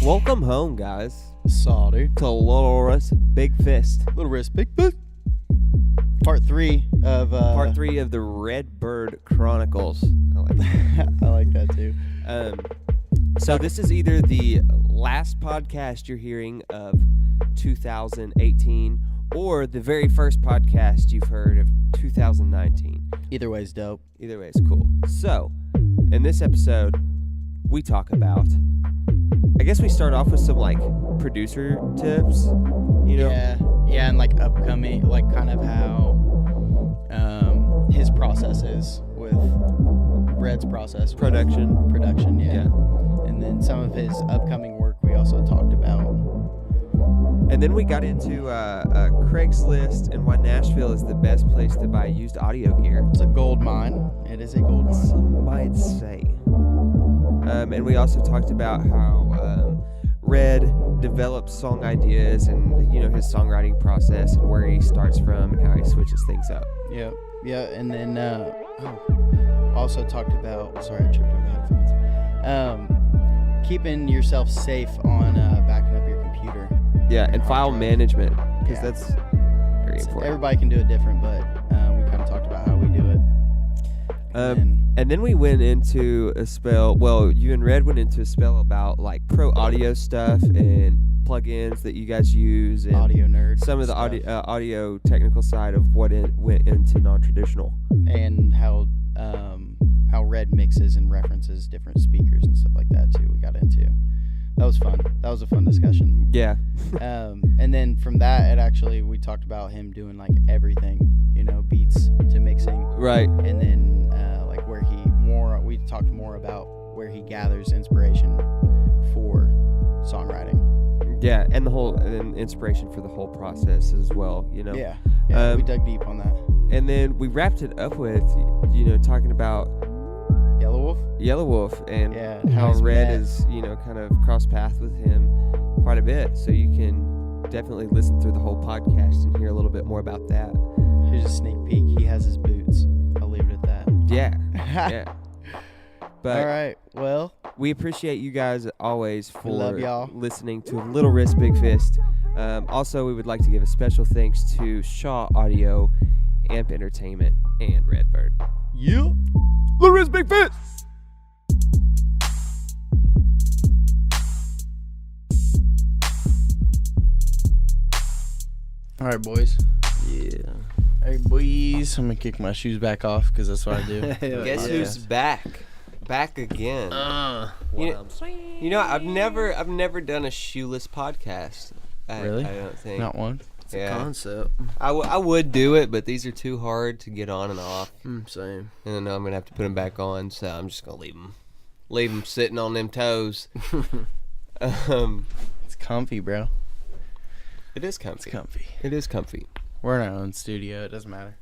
Welcome home, guys. Saw, dude. To Little Wrist Big Fist. Little Wrist Big Fist. Part 3 of... Part 3 of the Redd Byrdd Chronicles. I like that. I like that, too. So this is either the last podcast you're hearing of 2018 or the very first podcast you've heard of 2019. Either way's dope. Either way is cool. So, in this episode, we talk about... I guess we start off with some, like, producer tips, you know? Yeah, and, like, upcoming, like, kind of how his process is with Redd's process. Production, yeah. And then some of his upcoming work we also talked about. And then we got into Craigslist and why Nashville is the best place to buy used audio gear. It's a gold mine. It is a gold mine. Some might say. And we also talked about how Redd develops song ideas and, you know, his songwriting process and where he starts from and how he switches things up. Yeah, and then also talked about, sorry, I tripped over the headphones. Keeping yourself safe on backing up your computer. Yeah, and file management, because that's very important. Everybody can do it different, but we kind of talked about how we do it. And then we went into a spell, well, you and Redd went into a spell about, like, pro audio stuff and plugins that you guys use. And audio nerd. Some of the audio technical side of what it went into non-traditional. And how Redd mixes and references different speakers and stuff like that, too, we got into. That was fun. That was a fun discussion. Yeah. And then from that, we talked about him doing, like, everything, you know, beats to mixing. Right. And then, like, we talked more about where he gathers inspiration for songwriting. Yeah, and and inspiration for the whole process as well, you know. Yeah, we dug deep on that. And then we wrapped it up with, you know, talking about Yellow Wolf and how Redd is, you know, kind of cross path with him quite a bit. So you can definitely listen through the whole podcast and hear a little bit more about that. Here's a sneak peek. He has his boots. I'll leave it at that. Yeah. But all right. Well, we appreciate you guys always for love y'all. Listening to Little Wrist Big Fist. Also, we would like to give a special thanks to Shaw Audio, Amp Entertainment, and Redd Byrdd. Yeah. Little Wrist Big Fist. All right, boys. Yeah. Hey, boys. I'm going to kick my shoes back off because that's what I do. Guess who's back? Back again. You know, I've never done a shoeless podcast. Really? I don't think. Not one? It's a concept. I would do it, but these are too hard to get on and off. Same. And then I'm going to have to put them back on, so I'm just going to leave them sitting on them toes. It's comfy, bro. It is comfy. It's comfy. It is comfy. We're in our own studio. It doesn't matter.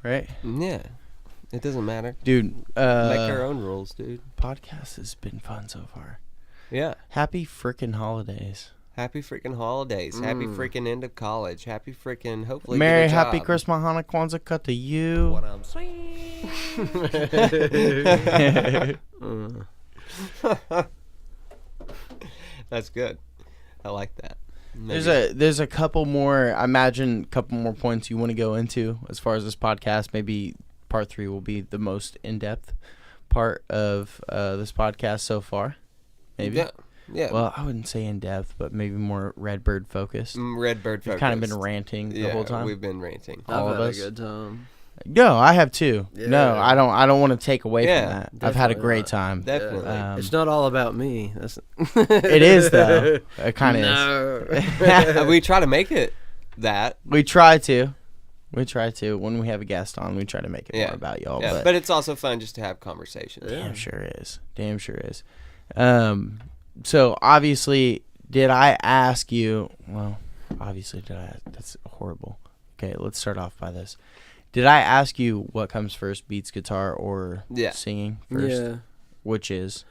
Right? Yeah. It doesn't matter. Dude. Make our own rules, dude. Podcast has been fun so far. Yeah. Happy freaking holidays. Happy freaking holidays. Happy freaking end of college. Happy freaking, hopefully, Merry, get a job. happy Christmas, Hanukkah, Kwanzaa, cut to you. What I'm saying. That's good. I like that. Maybe. There's a couple more, I imagine a couple more points you want to go into as far as this podcast. Maybe part 3 will be the most in-depth part of this podcast so far. Maybe. Yeah. Well, I wouldn't say in-depth, but maybe more Redd Byrdd focused. Redd Byrdd focused. We've kind of been ranting the whole time. We've been ranting. All I've of had us. a good time. No, I have too. Yeah. No, I don't want to take away from that. I've had a great not. time. Definitely. It's not all about me. It is, though. It kind of is. We try to make it that. We try to. When we have a guest on, we try to make it more about y'all. Yeah, but it's also fun just to have conversations. Damn sure is. So, obviously, did I ask you... Well, obviously, did I... That's horrible. Okay, let's start off by this. Did I ask you what comes first, beats, guitar, or singing first? Yeah. Which is?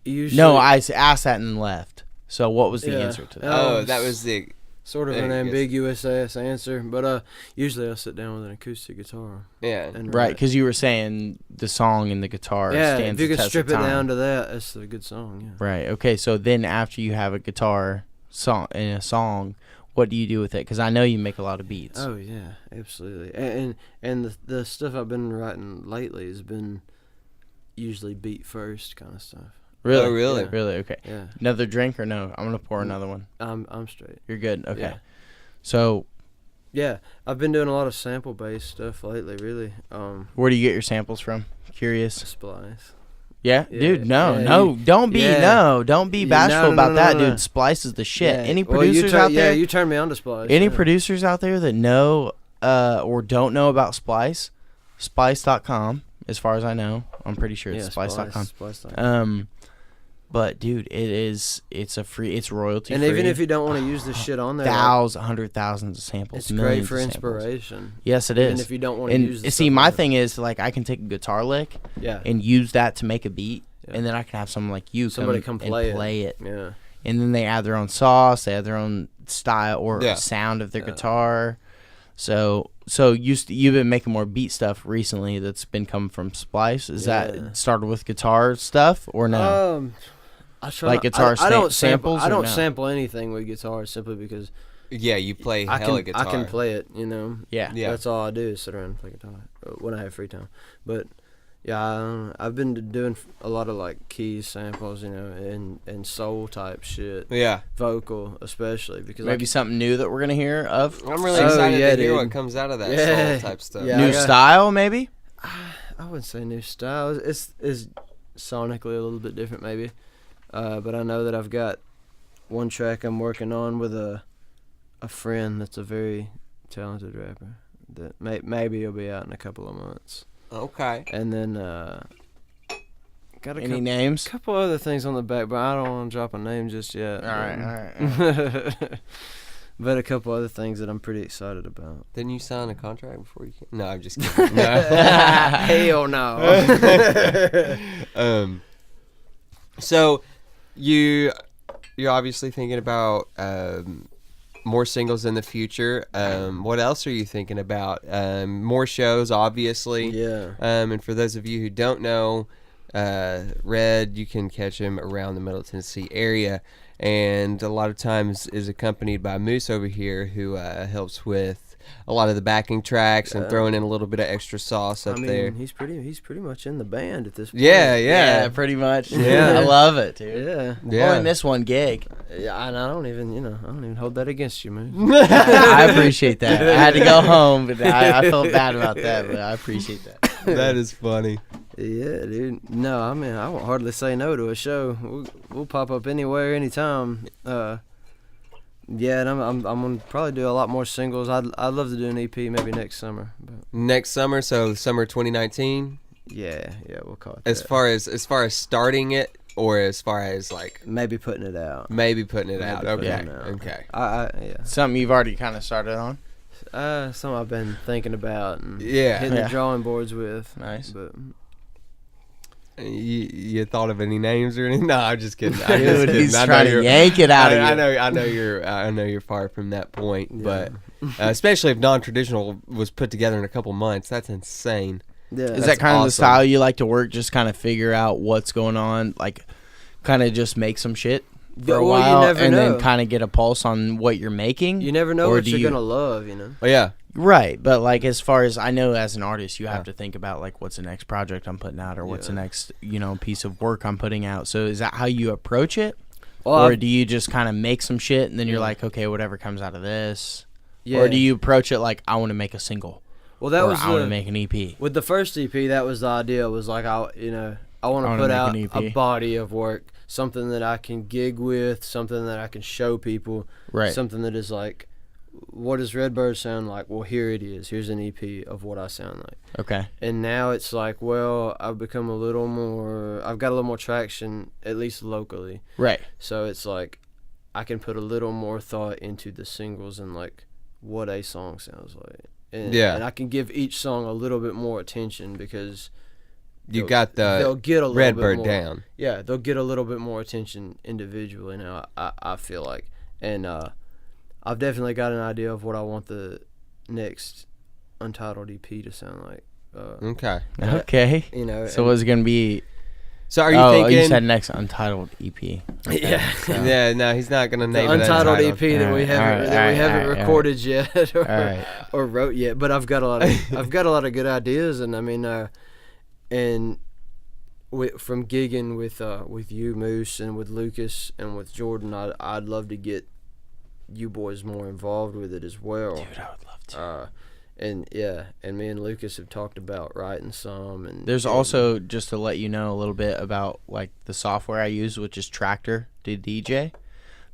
Usually, No, I asked that and left. So what was the answer to that? Oh, that was the... sort of an ambiguous ass answer, but usually I sit down with an acoustic guitar. Yeah, and right, because you were saying the song and the guitar. Yeah, stands if you the can test strip of it time. down to that, it's a good song. Yeah. Right. Okay. So then, after you have a guitar song and a song, what do you do with it? Because I know you make a lot of beats. Oh yeah, absolutely. And the stuff I've been writing lately has been usually beat first kind of stuff. Really? Oh, really? Yeah. Really? Okay. Yeah. Another drink or no? I'm gonna pour another one. I'm straight. You're good. Okay. Yeah. So, Yeah, I've been doing a lot of sample based stuff lately. Really. where do you get your samples from? Curious. Splice. Yeah, Yeah, dude. No, yeah, no, don't be don't be bashful about that, dude. Splice is the shit. Yeah. Any Well, producers out there? Yeah, you turned me on to Splice. Any yeah. producers out there that know or don't know about Splice? Splice.com, as far as I know. I'm pretty sure it's Splice.com. Splice.com. But dude, it's royalty And free. even if you don't want to use the shit on there, hundred thousands of samples. it's great millions for of samples. inspiration. Yes, it Even is. if you don't want to And use the see, stuff my on thing is like I can take a guitar lick Yeah. and use that to make a beat, Yeah. and then I can have someone like you Somebody come come and play play it. Yeah. And then they add their own sauce, they add their own style or Yeah. sound of their Yeah. guitar. So you've been making more beat stuff recently that's been coming from Splice. Is Yeah. that started with guitar stuff or no? I try Like not- guitar I don't samples I or don't no? sample anything with guitar simply because Yeah, you play I hella can guitar. I can play it. You know. Yeah. Yeah. That's all I do is sit around and play guitar when I have free time. But yeah, I've been doing a lot of like keys samples, you know, and soul type shit, Yeah. vocal especially because Maybe something new that we're gonna hear of. I'm really Oh, excited yeah, to hear dude. what comes out of that Yeah. soul type stuff. Yeah. New I got- style, maybe. I wouldn't say new style. It's sonically a little bit different maybe, but I know that I've got one track I'm working on with a friend that's a very talented rapper that maybe he'll be out in a couple of months. Okay. And then got Any names? couple other things on the back, but I don't want to drop a name just yet. All right. But a couple other things that I'm pretty excited about. Didn't you sign a contract before you came? No, I'm just kidding. No. Hell no. So you're obviously thinking about more singles in the future. What else are you thinking about? More shows, obviously. Yeah. And for those of you who don't know, Redd, you can catch him around the Middle Tennessee area, and a lot of times is accompanied by Moose over here, who helps with a lot of the backing tracks and throwing in a little bit of extra sauce up there. He's pretty much in the band at this point. Yeah. pretty much. Yeah. I love it, dude. Yeah. Yeah. Only missed one gig. Yeah, and I don't even hold that against you, man. I appreciate that. I had to go home, but I felt bad about that, but I appreciate that. That is funny. Yeah, dude. No, I mean, I won't hardly say no to a show. We'll pop up anywhere, anytime. Yeah, and I'm gonna probably do a lot more singles. I'd love to do an EP maybe next summer. But Next summer, so summer 2019. yeah, we'll call it As that. far as starting it, or as far as like Maybe putting it out. maybe putting it Maybe out. putting Okay. it out. Okay. Yeah. Something you've already kind of started on. Something I've been thinking about and Yeah. hitting Yeah. the drawing boards with. Nice. But You thought of any names or anything? No, I'm just kidding. Dude, he's I know trying to you're- yank it out of you. I know you're far from that point, but especially if non-traditional was put together in a couple months, that's insane. yeah, Is That's that kind of the awesome. style you like to work? Just kind of figure out what's going on, like kind of just make some shit for a Well, you while, never and know. then kind of get a pulse on what you're making. you never know or what do you're you- gonna love, you know. Oh yeah, Right, but like as far as I know, as an artist, you have Yeah. to think about like what's the next project I'm putting out, or what's the Yeah. next piece of work I'm putting out. So is that how you approach it, Well, or do you just kind of make some shit and then you're Yeah. like, okay, whatever comes out of this, yeah. or do you approach it like I want to make a single, Well, that or was I want to make an E EP? with the first EP. That was the idea. Was like I want I to wanna put make out an EP. a body of work, something that I can gig with, something that I can show people, Right. something that is like, what does Redd Byrdd sound like? Well, here it is. Here's an EP of what I sound like. Okay. And now it's like, well, I've got a little more traction, at least locally. Right. So it's like, I can put a little more thought into the singles and like what a song sounds like. And, Yeah. and I can give each song a little bit more attention because you they'll- got they'll the get a little Redd bit Byrdd more, down. Yeah, they'll get a little bit more attention individually now. I feel like, and I've definitely got an idea of what I want the next Untitled EP to sound like. Okay. You know. So what's it gonna be? So are you thinking? You said next Untitled EP. Okay. Yeah. Yeah. No, he's not gonna name the it Untitled EP that we haven't recorded yet or wrote yet. But I've got a lot of good ideas, and I mean, from gigging with you, Moose, and with Lucas and with Jordan, I'd love to get you boys more involved with it as well. Dude, I would love to. And me and Lucas have talked about writing some. And there's also, just to let you know a little bit about like the software I use, which is Tractor to DJ.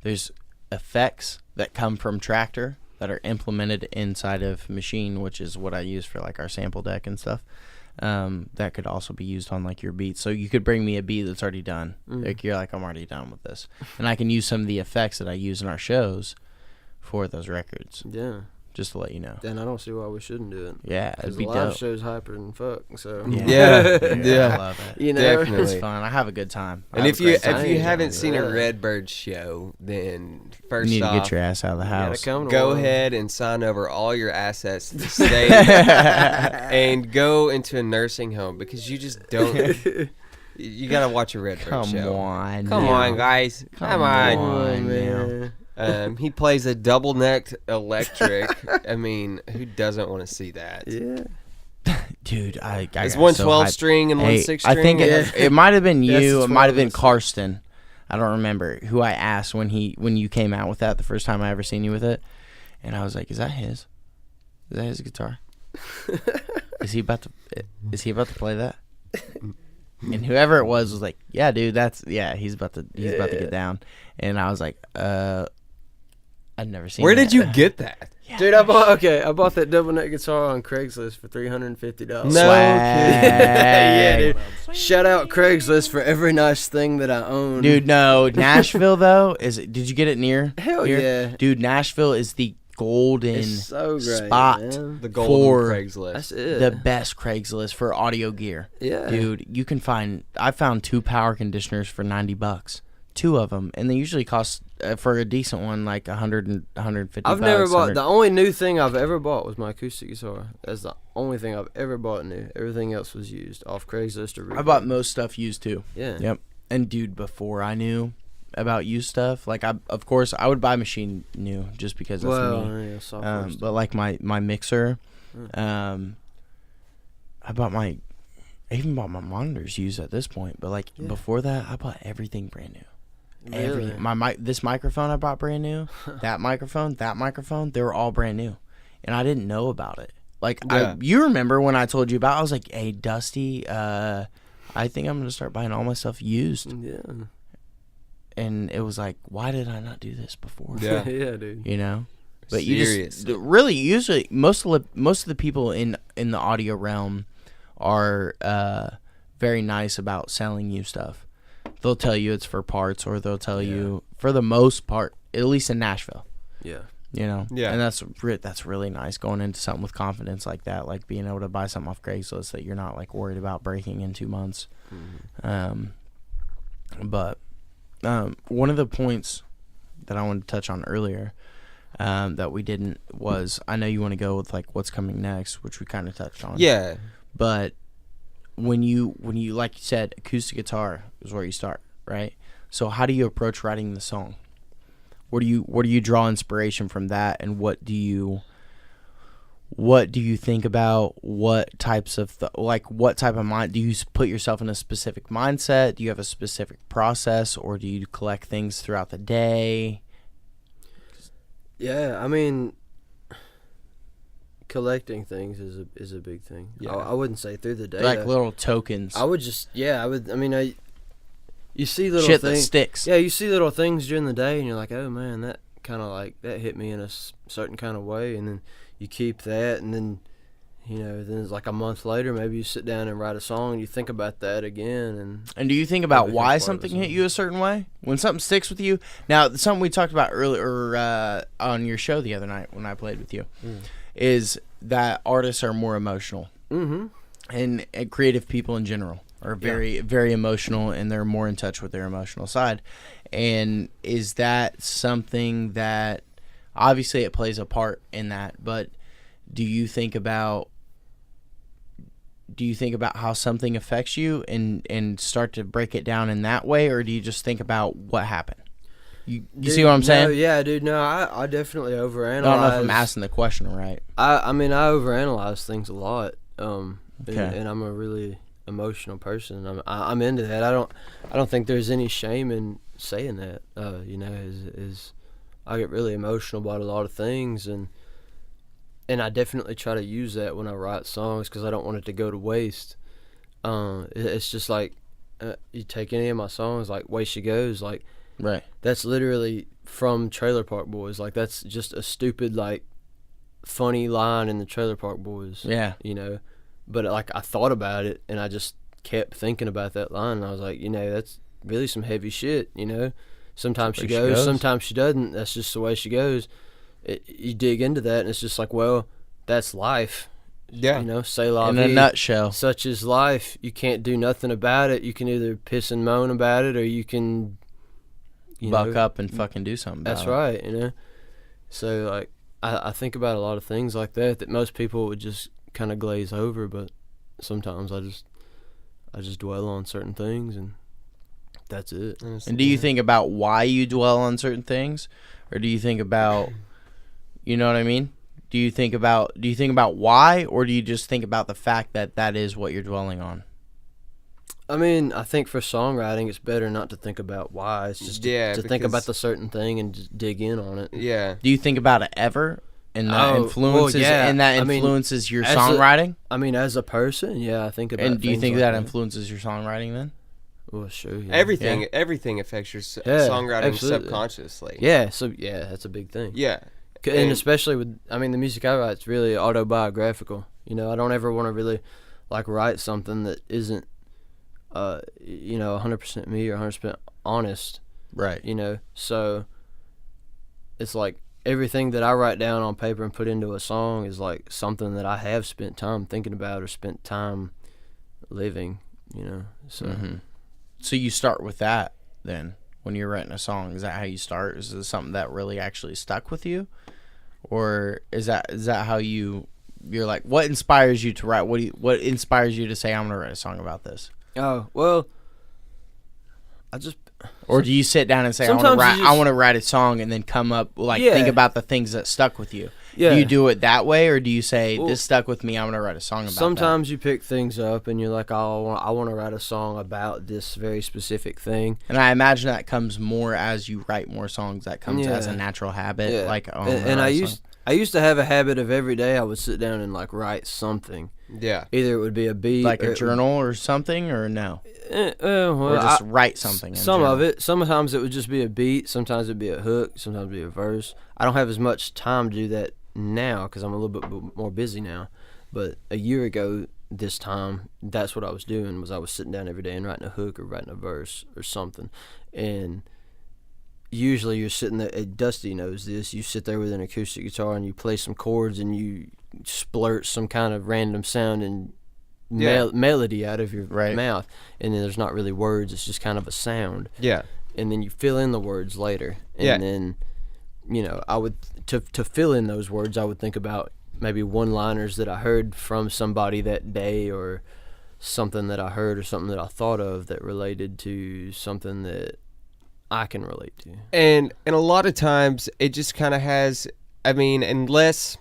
There's effects that come from Tractor that are implemented inside of Machine, which is what I use for like our sample deck and stuff. That could also be used on like your beats. So you could bring me a beat that's already done. Like you're like, I'm already done with this, and I can use some of the effects that I use in our shows for those records. Yeah. Just to let you know. Then I don't see why we shouldn't do it. Yeah, it'd be the live dope. show's hyper and fuck. So yeah. I love it. You know, definitely. It's fun. I have a good time. And if you haven't seen a Redd Byrdd show, then first you need off, to get your ass out of the house. Go ahead and sign over all your assets to the state and go into a nursing home, because you just don't. You gotta watch a Redd Byrdd show. Come on, guys. Come on, man. He plays a double-necked electric. I mean, who doesn't want to see that? Yeah. Dude, it's one 12-string and one 6-string. I think it might have been you. It might have been Karsten. I don't remember who I asked when you came out with that the first time I ever seen you with it, and I was like, "Is that his? Is that his guitar? Is he about to play that?" And whoever it was like, "Yeah, dude, he's about to get down." And I was like, I'd never seen. Where did you get that? Yeah. Dude, I bought that double neck guitar on Craigslist for $350. No kidding. Yeah, dude. Shout out Craigslist for every nice thing that I own. Dude, no, Nashville though did you get it near? Hell here? Yeah. Dude, Nashville is the golden spot the golden for Craigslist. That's it. The best Craigslist for audio gear. Yeah. Dude, I found 2 power conditioners for $90. 2 of them, and they usually cost for a decent one like $100 and $150. I've never bought. The only new thing I've ever bought was my acoustic guitar. That's the only thing I've ever bought new. Everything else was used off Craigslist or. I bought most stuff used too. Yeah. Yep. And dude, before I knew about used stuff, like I would buy Machine new just because that's me. Yeah, but like my mixer, I even bought my monitors used at this point. But like before that, I bought everything brand new. Really? This microphone I bought brand new, that microphone, they were all brand new, and I didn't know about it. Like you remember when I told you about? I was like, "Hey, Dusty, I think I'm gonna start buying all my stuff used." Yeah. And it was like, why did I not do this before? Yeah, yeah, dude. You know, but Seriously. you just really usually most of the people in the audio realm are very nice about selling you stuff. They'll tell you it's for parts, or they'll tell you, for the most part, at least in Nashville. Yeah. You know? Yeah. And that's really nice, going into something with confidence like that, like being able to buy something off Craigslist that you're not like worried about breaking in 2 months. Mm-hmm. But one of the points that I wanted to touch on earlier that we didn't was, I know you want to go with like what's coming next, which we kind of touched on. Yeah. But when you like you said, acoustic guitar is where you start, right? So how do you approach writing the song? Where do you draw inspiration from that, and what do you think about? What types of what type of mind do you put yourself in a specific mindset? Do you have a specific process, or do you collect things throughout the day? Yeah, I mean, collecting things is a big thing. Yeah. I wouldn't say through the day. Like little tokens. I would just you see little shit things that sticks. Yeah, you see little things during the day, and you're like, oh man, that kind of like that hit me in a certain kind of way, and then you keep that, and then then it's like a month later, maybe you sit down and write a song, and you think about that again, and do you think about why something hit you a certain way when something sticks with you? Now, something we talked about earlier on your show the other night when I played with you is that artists are more emotional, and creative people in general are very, very emotional, and they're more in touch with their emotional side. And is that something that obviously it plays a part in that, but do you think about how something affects you and start to break it down in that way, or do you just think about what happened? You see what I'm saying? Yeah, dude. No, I definitely overanalyze. I don't know if I'm asking the question right. I mean, I overanalyze things a lot. Okay. And I'm a really emotional person. I'm into that. I don't think there's any shame in saying that. You know, is I get really emotional about a lot of things, and I definitely try to use that when I write songs because I don't want it to go to waste. It's just like you take any of my songs, like "Way She Goes," like. Right. That's literally from Trailer Park Boys. Like, that's just a stupid, like, funny line in the Trailer Park Boys. Yeah. You know? But, like, I thought about it, and I just kept thinking about that line, and I was like, you know, that's really some heavy shit, you know? Sometimes she goes, sometimes she doesn't. That's just the way she goes. You dig into that, and it's just like, well, that's life. Yeah. You know, say la in vie. a nutshell. Such is life. You can't do nothing about it. You can either piss and moan about it, or you can... buck up and fucking do something about That's right, you know. So, like, I think about a lot of things like that most people would just kind of glaze over, but sometimes I just dwell on certain things, and that's it. And do you think about why you dwell on certain things, or do you think about, you know what I mean? Do you think about why, or do you just think about the fact that is what you're dwelling on? I mean, I think for songwriting, it's better not to think about why. It's just to think about the certain thing and just dig in on it. Yeah. Do you think about it ever? And that influences your songwriting? I mean, as a person, yeah, I think about it. And do you think that influences your songwriting then? Well, sure. Yeah. Everything affects your songwriting subconsciously. Yeah, so that's a big thing. Yeah. And especially with, I mean, the music I write is really autobiographical. You know, I don't ever want to really, like, write something that isn't, 100% me or 100% honest. Right. You know, so it's like everything that I write down on paper and put into a song is like something that I have spent time thinking about or spent time living, you know. So So you start with that then when you're writing a song. Is that how you start? Is it something that really actually stuck with you? Or is that how you're like, what inspires you to write? What inspires you to say, I'm going to write a song about this? Oh, well, or do you sit down and say, I want to write a song, and then come up, think about the things that stuck with you? Yeah. Do you do it that way, or do you say, this stuck with me, I'm going to write a song about it? Sometimes you pick things up, and you're like, oh, I want to write a song about this very specific thing. And I imagine that comes more as you write more songs. That comes as a natural habit. Yeah. Like, I used to have a habit of every day I would sit down and, like, write something. Yeah. Either it would be a beat. Like a journal or something, or no? Or just write something. Of it. Sometimes it would just be a beat. Sometimes it would be a hook. Sometimes it would be a verse. I don't have as much time to do that now because I'm a little bit more busy now. But a year ago this time, that's what I was doing, was I was sitting down every day and writing a hook or writing a verse or something. And usually you're sitting there, Dusty knows this, you sit there with an acoustic guitar and you play some chords and you splurt some kind of random sound and melody out of your mouth, and then there's not really words, it's just kind of a sound. Yeah. And then you fill in the words later. And then, you know, I would, to fill in those words, I would think about maybe one-liners that I heard from somebody that day, or something that I heard or something that I thought of that related to something that I can relate to. And a lot of times it just kind of has, I mean, unless,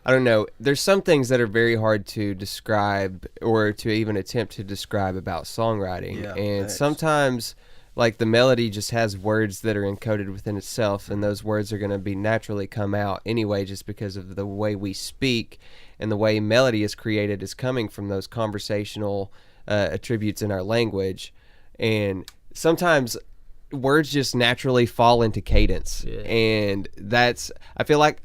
I don't know, there's some things that are very hard to describe or to even attempt to describe about songwriting. Yeah, and thanks. Sometimes, like, the melody just has words that are encoded within itself, and those words are going to be naturally come out anyway, just because of the way we speak and the way melody is created is coming from those conversational attributes in our language. And sometimes words just naturally fall into cadence. Yeah. And that's, I feel like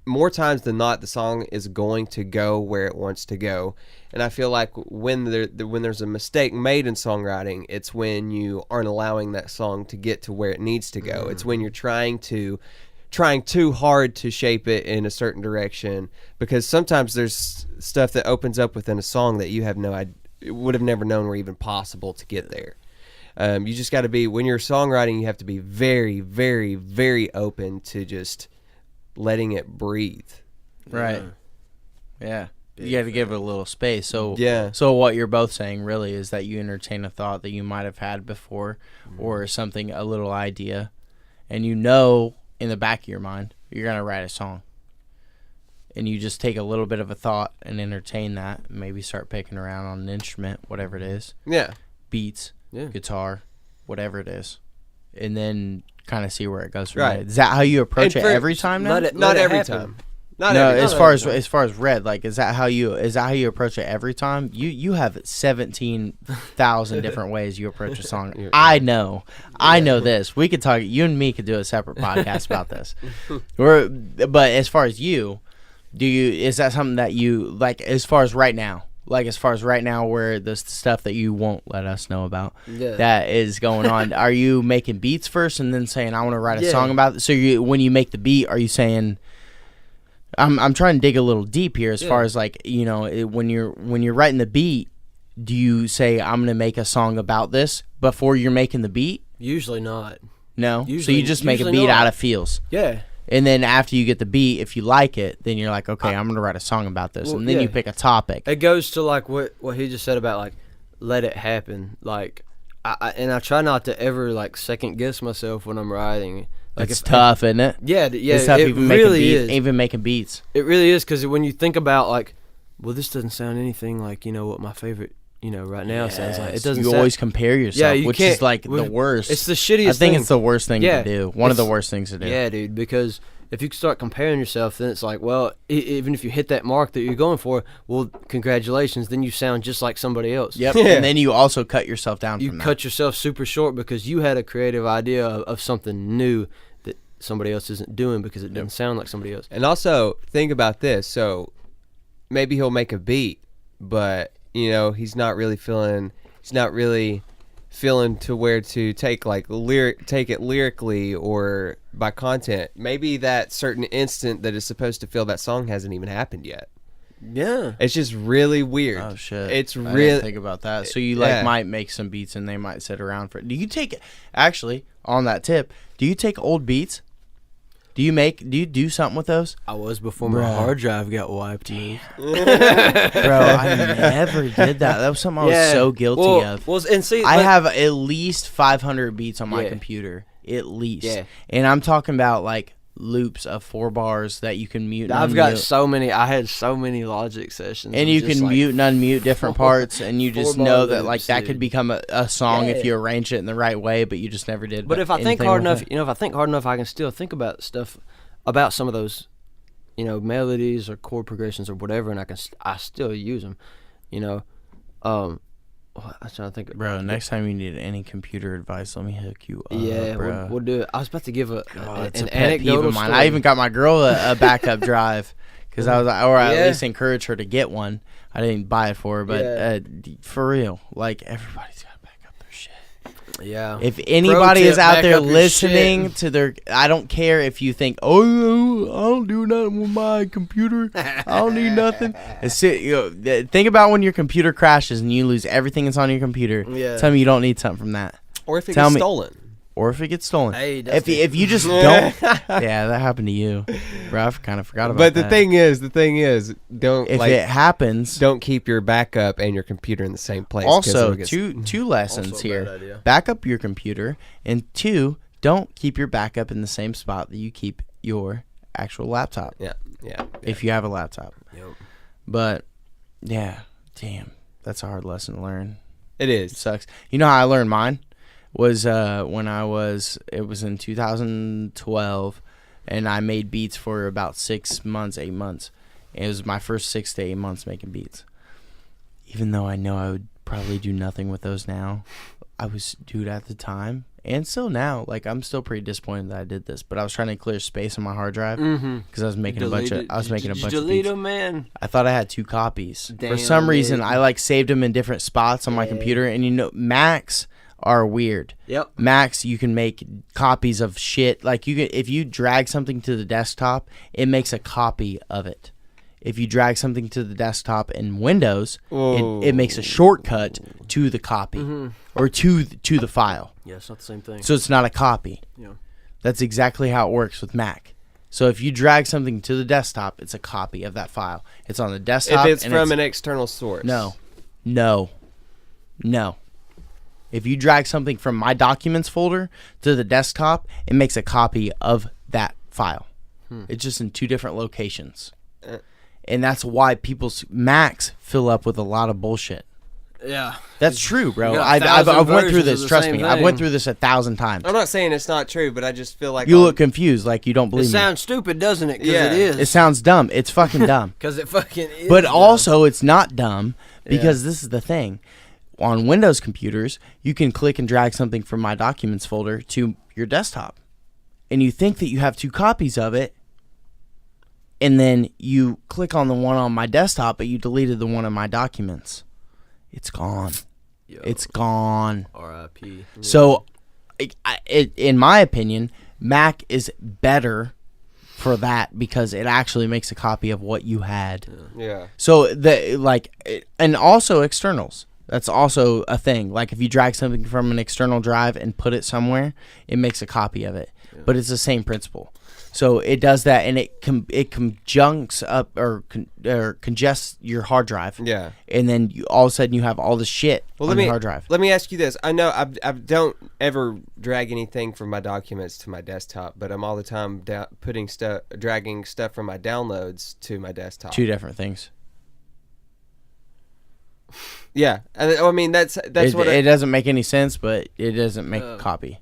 more times than not, the song is going to go where it wants to go. And I feel like when there's a mistake made in songwriting, it's when you aren't allowing that song to get to where it needs to go. It's when you're trying too hard to shape it in a certain direction, because sometimes there's stuff that opens up within a song that you have no idea, would have never known were even possible to get there. You just got to be, when you're songwriting, you have to be very, very, very open to just letting it breathe. Right. Yeah. You have to give it a little space. So yeah. So what you're both saying really is that you entertain a thought that you might have had before, or something, a little idea, and you know in the back of your mind you're gonna write a song, and you just take a little bit of a thought and entertain that. Maybe start picking around on an instrument, whatever it is. Yeah. Beats, yeah. guitar, whatever it is, and then kind of see where it goes from Right. there. Is that how you approach it every time now? Not every time. Not no, every as time. far as Redd, like, is that how you approach it every time? You have 17,000 different ways you approach a song. I know this. We could talk. You and me could do a separate podcast about this. But as far as you, is that something that you like? As far as right now, where the stuff that you won't let us know about that is going on, are you making beats first and then saying I want to write a song about it? So when you make the beat, are you saying? I'm trying to dig a little deep here as far as like, you know, when you're writing the beat, do you say I'm going to make a song about this before you're making the beat? Usually not. No? So you just make a beat out of feels. Yeah. And then after you get the beat, if you like it, then you're like, okay, I'm going to write a song about this. And then you pick a topic. It goes to like what he just said about like, let it happen. Like, I try not to ever like second guess myself when I'm writing. Like it's tough, isn't it? Yeah. It's tough it really is. Even making beats. It really is, because when you think about like, well, this doesn't sound anything like, you know, what my favorite, you know, right now sounds like. It doesn't. You always compare yourself, which is like the worst. It's the shittiest. I think it's the worst thing to do. One of the worst things to do. Yeah, dude. Because if you start comparing yourself, then it's like, well, even if you hit that mark that you're going for, well, congratulations. Then you sound just like somebody else. Yep. And then you also cut yourself down. You cut yourself super short because you had a creative idea of something new that somebody else isn't doing because it doesn't sound like somebody else. And also think about this. So maybe he'll make a beat, but you know he's not really feeling to where to take it lyrically or by content. Maybe that certain instant that is supposed to fill that song hasn't even happened yet. Yeah, it's just really weird. Oh shit! It's I really didn't think about that. So you might make some beats and they might sit around for it. Do you take actually on that tip? Do you take old beats? Do you do something with those? I was before my hard drive got wiped. Bro, I never did that. That was something I was so guilty of. Well, and see, I have at least 500 beats on my computer, at least. Yeah. And I'm talking about like loops of 4 bars that you can mute. I've got so many. I had so many Logic sessions, and you can mute and unmute different parts, and you just know that like that could become a song if you arrange it in the right way, but you just never did. But if I think hard enough, I can still think about stuff about some of those, you know, melodies or chord progressions or whatever, and I still use them, you know. I'm trying to think. Bro, next time you need any computer advice, let me hook you up. Yeah, bro. We'll do it. I was about to give an pet anecdotal peeve of mine. story. I even got my girl a backup drive because I was like, or at least encourage her to get one. I didn't buy it for her, but for real, like everybody's got to back up their shit. Yeah. If anybody is out there listening to their, I don't care if you think, oh, I don't do nothing with my computer. I don't need nothing. Think about when your computer crashes and you lose everything that's on your computer. Yeah. Tell me you don't need something from that. Or if it gets stolen. Or if it gets stolen. Hey, if you just don't. Yeah, that happened to you. Bro, I kind of forgot about that. But the thing is, don't. If it happens. Don't keep your backup and your computer in the same place. Also, two lessons here. Back up your computer. And 2, don't keep your backup in the same spot that you keep your actual laptop. Yeah. If you have a laptop. Yep. But, yeah, damn. That's a hard lesson to learn. It is. It sucks. You know how I learned mine? Was when it was in 2012, and I made beats for about 6 months, 8 months. It was my first 6 to 8 months making beats. Even though I know I would probably do nothing with those now, I was, dude, at the time, and still now, like I'm still pretty disappointed that I did this. But I was trying to clear space on my hard drive because I was making a bunch of beats. Delete them, man. I thought I had 2 copies. Damn, for some reason, I like saved them in different spots on my computer, and you know, Macs are weird. Yep. Macs, you can make copies of shit. Like if you drag something to the desktop, it makes a copy of it. If you drag something to the desktop in Windows, it makes a shortcut to the copy or to the file. Yeah, it's not the same thing. So it's not a copy. Yeah. That's exactly how it works with Mac. So if you drag something to the desktop, it's a copy of that file. It's on the desktop. If it's from an external source. No. If you drag something from my documents folder to the desktop, it makes a copy of that file. It's just in two different locations. And that's why people's Macs fill up with a lot of bullshit. Yeah. That's true, bro. I've went through this. Trust me. I've went through this 1,000 times. I'm not saying it's not true, but I just feel like... You look confused, like you don't believe me. It sounds stupid, doesn't it? Because it is. It sounds dumb. It's fucking dumb. Because it fucking is. But also, it's not dumb because this is the thing. On Windows computers, you can click and drag something from my documents folder to your desktop. And you think that you have two copies of it. And then you click on the one on my desktop, but you deleted the one in my documents. It's gone. It's gone. R.I.P. So, in my opinion, Mac is better for that because it actually makes a copy of what you had. Yeah. So, and also externals. That's also a thing. Like, if you drag something from an external drive and put it somewhere, it makes a copy of it. Yeah. But it's the same principle. So it does that, and it conjuncts up or congests your hard drive. Yeah. And then all of a sudden you have all the shit on your hard drive. Let me ask you this. I know I don't ever drag anything from my documents to my desktop, but I'm all the time dragging stuff from my downloads to my desktop. Two different things. Yeah. I mean, that's what... It doesn't make any sense, but it doesn't make a copy.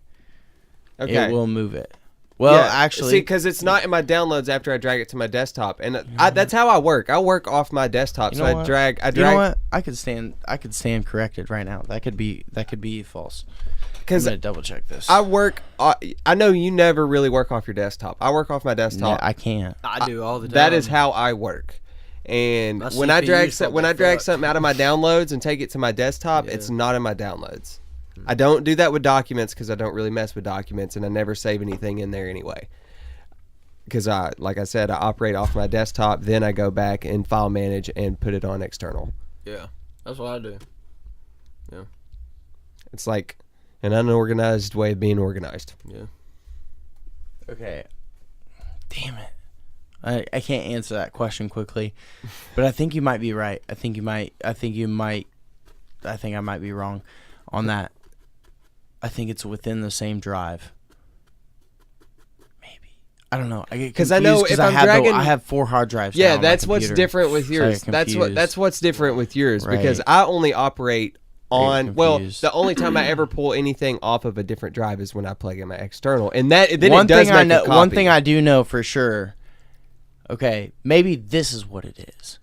Okay. It will move it. Well, actually... See, because it's not in my downloads after I drag it to my desktop. And that's how I work. I work off my desktop. You know so what? I drag... You know what? I could stand corrected right now. That could be false. Because I'm going to double check this. I work... I know you never really work off your desktop. I work off my desktop. Yeah, I can't. I do all the time. That is how I work. And when I drag something out of my downloads and take it to my desktop, it's not in my downloads. I don't do that with documents because I don't really mess with documents, and I never save anything in there anyway. Because like I said, I operate off my desktop, then I go back and file manage and put it on external. Yeah, that's what I do. Yeah, it's like an unorganized way of being organized. Yeah. Okay. Damn it. I can't answer that question quickly, but I think you might be right. I think I might be wrong on that. I think it's within the same drive. Maybe. I don't know. Because I know if I'm dragging... I have 4 hard drives. Yeah, that's what's different with yours. That's what's different with yours, right. Because I only operate on... Well, the only time I ever pull anything off of a different drive is when I plug in my external. And then it does make a copy. One thing I do know for sure... Okay, maybe this is what it is.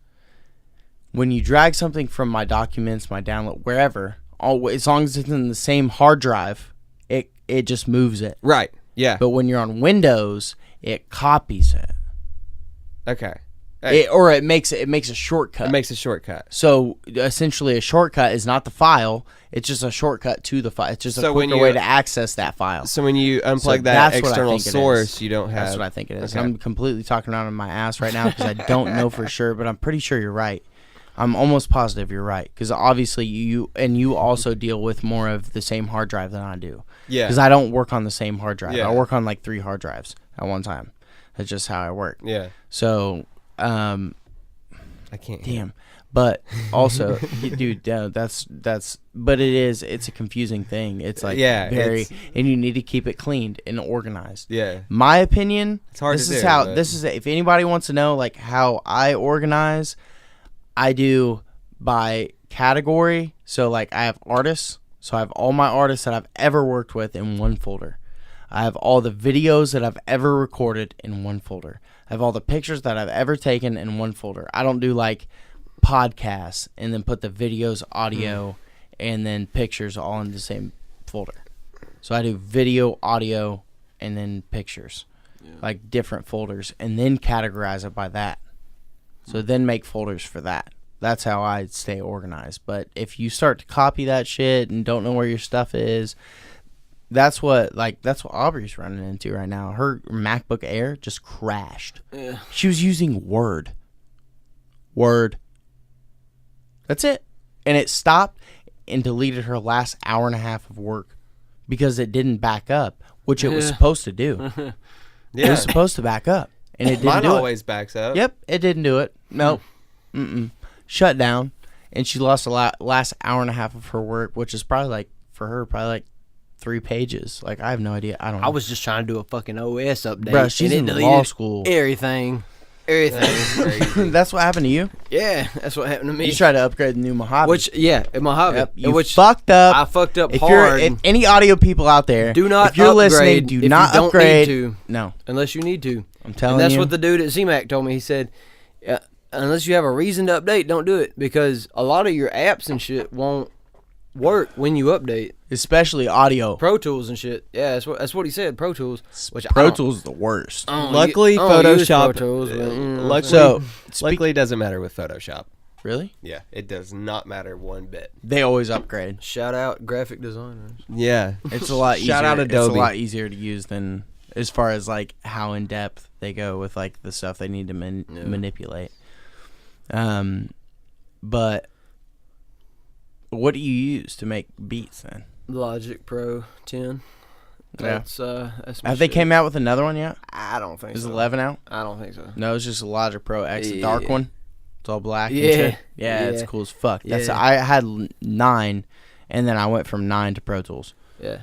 When you drag something from my documents, my download, wherever, as long as it's in the same hard drive, it just moves it. Right, yeah. But when you're on Windows, it copies it. Okay. It makes a shortcut. It makes a shortcut. So essentially, a shortcut is not the file. It's just a shortcut to the file. It's just a quicker way to access that file. So when you unplug that external source, you don't have... That's what I think it is. Okay. I'm completely talking out of my ass right now because I don't know for sure, but I'm pretty sure you're right. I'm almost positive you're right because obviously you also deal with more of the same hard drive than I do. Yeah. Because I don't work on the same hard drive. Yeah. I work on like 3 hard drives at one time. That's just how I work. Yeah. So... I can't. Damn. But also, dude, but it's a confusing thing. It's like and you need to keep it cleaned and organized. Yeah. My opinion, it's hard to do. This is if anybody wants to know like how I organize, I do by category. So like I have artists. So I have all my artists that I've ever worked with in one folder. I have all the videos that I've ever recorded in one folder. I have all the pictures that I've ever taken in one folder. I don't do like podcasts and then put the videos, audio, and then pictures all in the same folder. So I do video, audio, and then pictures, like different folders, and then categorize it by that. So then make folders for that. That's how I stay organized. But if you start to copy that shit and don't know where your stuff is, that's what Aubrey's running into right now. Her MacBook Air just crashed. Yeah. She was using Word. That's it. And it stopped and deleted her last hour and a half of work because it didn't back up, which it was supposed to do. It was supposed to back up, and it didn't Mine do it. always backs up. Yep, it didn't do it. Nope. Shut down, and she lost the last hour and a half of her work, which is probably like, for her, probably like 3 pages. Like, I have no idea. I don't know. I was just trying to do a fucking OS update. Bro, she's in law school. Everything. That's what happened to you? Yeah, that's what happened to me. You tried to upgrade the new Mojave. Mojave. Yep, you which fucked up. I fucked up hard. If any audio people out there, do not if you're upgrade listening, do if not you don't upgrade. Need to, no. Unless you need to. I'm telling you. And that's you. what the dude at ZMAC told me. He said, unless you have a reason to update, don't do it. Because a lot of your apps and shit won't work when you update. Especially audio. Pro Tools and shit. Yeah, that's what he said. Pro Tools. Which Pro Tools is the worst. Luckily, Photoshop. Pro Tools, luckily, it doesn't matter with Photoshop. Really? Yeah, it does not matter one bit. They always upgrade. Shout out graphic designers. Yeah, it's a lot easier. Shout out Adobe. It's a lot easier to use than as far as like how in depth they go with like the stuff they need to manipulate. But what do you use to make beats then? Logic Pro 10. That's Have they came out with another one yet? I don't think so. Is 11 out? I don't think so. No, it's just a Logic Pro X, the dark one. It's all black. Yeah. And shit. Yeah, it's cool as fuck. That's I had 9, and then I went from 9 to Pro Tools. Yeah,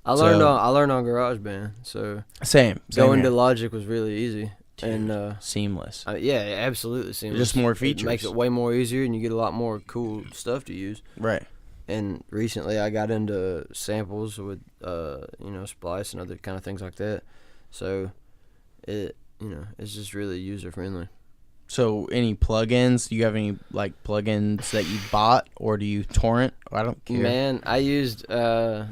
I learned on GarageBand. So same going to Logic was really easy. Dude, and seamless. Yeah, absolutely seamless. Just more features. It makes it way more easier, and you get a lot more cool stuff to use. Right. And recently, I got into samples with, Splice and other kind of things like that. So, it's just really user friendly. So, any plugins? Do you have any like plugins that you bought, or do you torrent? I don't care. Man, I used. Not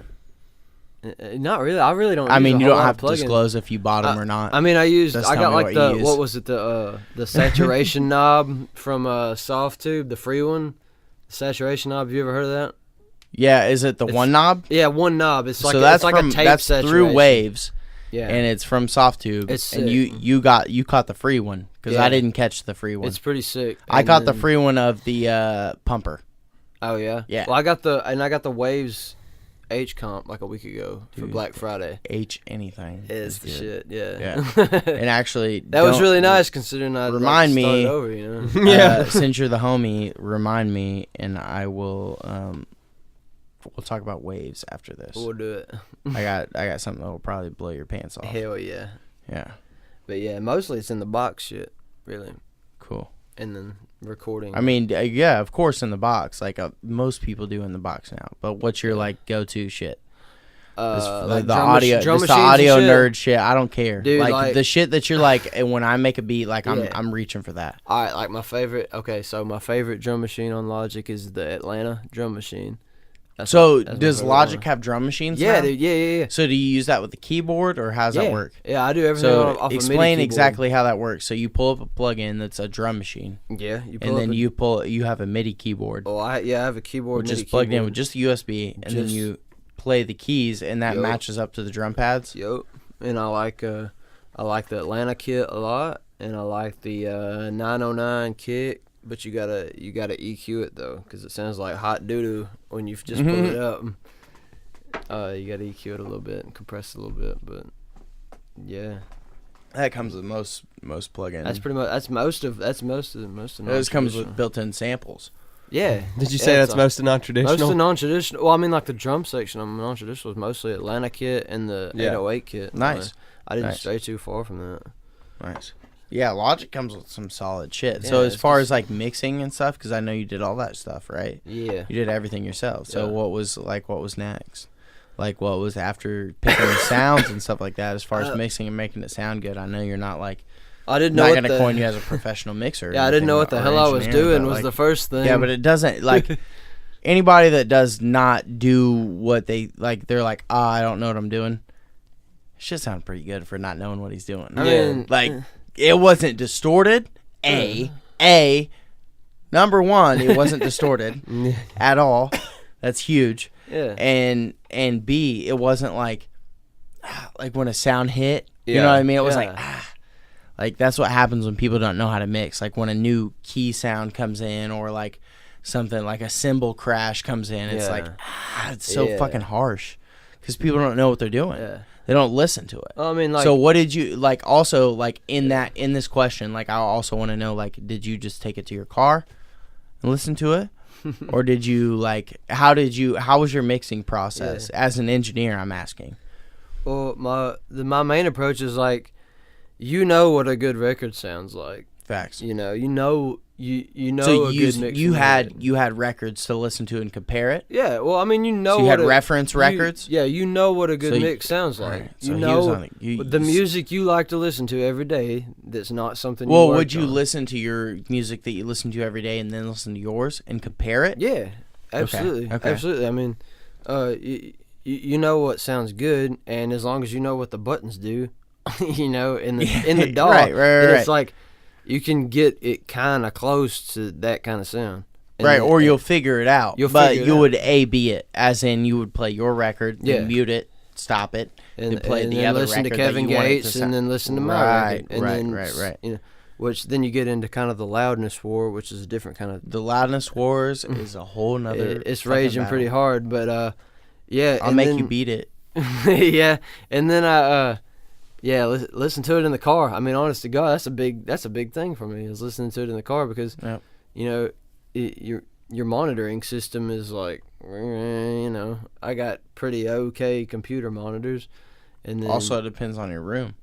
really. I really don't. I mean, you don't have to disclose if you bought them or not. I mean, I used. Just I got like what was it the saturation knob from SoftTube, the free one. The saturation knob. Have you ever heard of that? Yeah, is it one knob? Yeah, one knob. It's like that's like a tape that's saturation. through Waves. Yeah, and it's from SoftTube. It's sick. And you caught the free one because I didn't catch the free one. It's pretty sick. I caught the free one of the pumper. Oh yeah. Yeah. Well, I got the Waves H comp like a week ago for Black Friday. H anything is the shit. Yeah. Yeah. And actually, that was really nice considering I remind me. Over, you know? Since you're the homie, remind me, and I will. We'll talk about Waves after this. We'll do it. I got something that will probably blow your pants off. Hell yeah. Yeah. But yeah, mostly it's in the box shit. Really. Cool. And then recording. I mean, yeah, of course in the box, like most people do in the box now. But what's your like go-to shit? Like the audio, just the audio nerd shit. I don't care. Dude, like the shit that you're like, and when I make a beat, like I'm reaching for that. All right, like my favorite. Okay, so my favorite drum machine on Logic is the Atlanta drum machine. So does Logic have drum machines? Yeah, now? dude, yeah. So do you use that with the keyboard, or how does that work? Yeah, I do everything off a MIDI explain keyboard. exactly how that works. So you pull up a plug-in that's a drum machine. Yeah, you have a MIDI keyboard. Oh, I have a keyboard. Which is plugged in with just USB, and then you play the keys, and that matches up to the drum pads. Yep. And I like the Atlanta kit a lot, and I like the 909 kick. But you gotta EQ it though, because it sounds like hot doo doo when you just pull it up. You gotta EQ it a little bit and compress it a little bit, but yeah. That comes with most plugins. That's pretty much most of It comes with built-in samples. Yeah. Did you say that's most of non-traditional? Most of non-traditional. Well, I mean, like the drum section of non-traditional was mostly Atlanta kit and the 808 kit. Nice. I didn't stray too far from that. Nice. Yeah, Logic comes with some solid shit. So as far as like mixing and stuff, because I know you did all that stuff, right? Yeah. You did everything yourself. So what was next? Like what was after picking the sounds and stuff like that? As far as mixing and making it sound good, I know you're not like. I didn't know. Not gonna coin you as a professional mixer. Yeah, I didn't know what the hell I was doing. Was the first thing. Yeah, but it doesn't like anybody that does not do what they like. They're like, I don't know what I'm doing. Should sound pretty good for not knowing what he's doing. I mean, like. It wasn't distorted. Number one, it wasn't distorted at all. That's huge. Yeah. And B, it wasn't like when a sound hit. You know what I mean? It was like that's what happens when people don't know how to mix. Like when a new key sound comes in, or like something like a cymbal crash comes in. It's like it's so fucking harsh because people don't know what they're doing. Yeah. They don't listen to it. I mean, like, so what did you like? Also, like in this question, like I also want to know, like, did you just take it to your car and listen to it, or did you like? How was your mixing process as an engineer? I'm asking. Well, my main approach is like, you know what a good record sounds like. Facts. You know you know so a good mix. you had records to listen to and compare it. Yeah, well, I mean, you know, so you had reference records. You know what a good mix sounds like. Right, so you know the music you like to listen to every day. That's not something. Well, would you listen to your music that you listen to every day and then listen to yours and compare it? Yeah, absolutely, absolutely. I mean, you know what sounds good, and as long as you know what the buttons do, you know, in the DAW, right. It's like, you can get it kind of close to that kind of sound. And or you'll figure it out. You would A-B it, as in you would play your record, then mute it, stop it, and play the other listen record to Kevin Gates, and then listen to my record. And right. You know, which then you get into kind of the loudness war, which is a different kind of... The loudness wars is a whole nother... It's raging pretty hard, but yeah. I'll make you beat it. Yeah, and then listen to it in the car. I mean, honest to God, that's a big thing for me, is listening to it in the car, because you know, your monitoring system is like, you know, I got pretty okay computer monitors, and then also it depends on your room.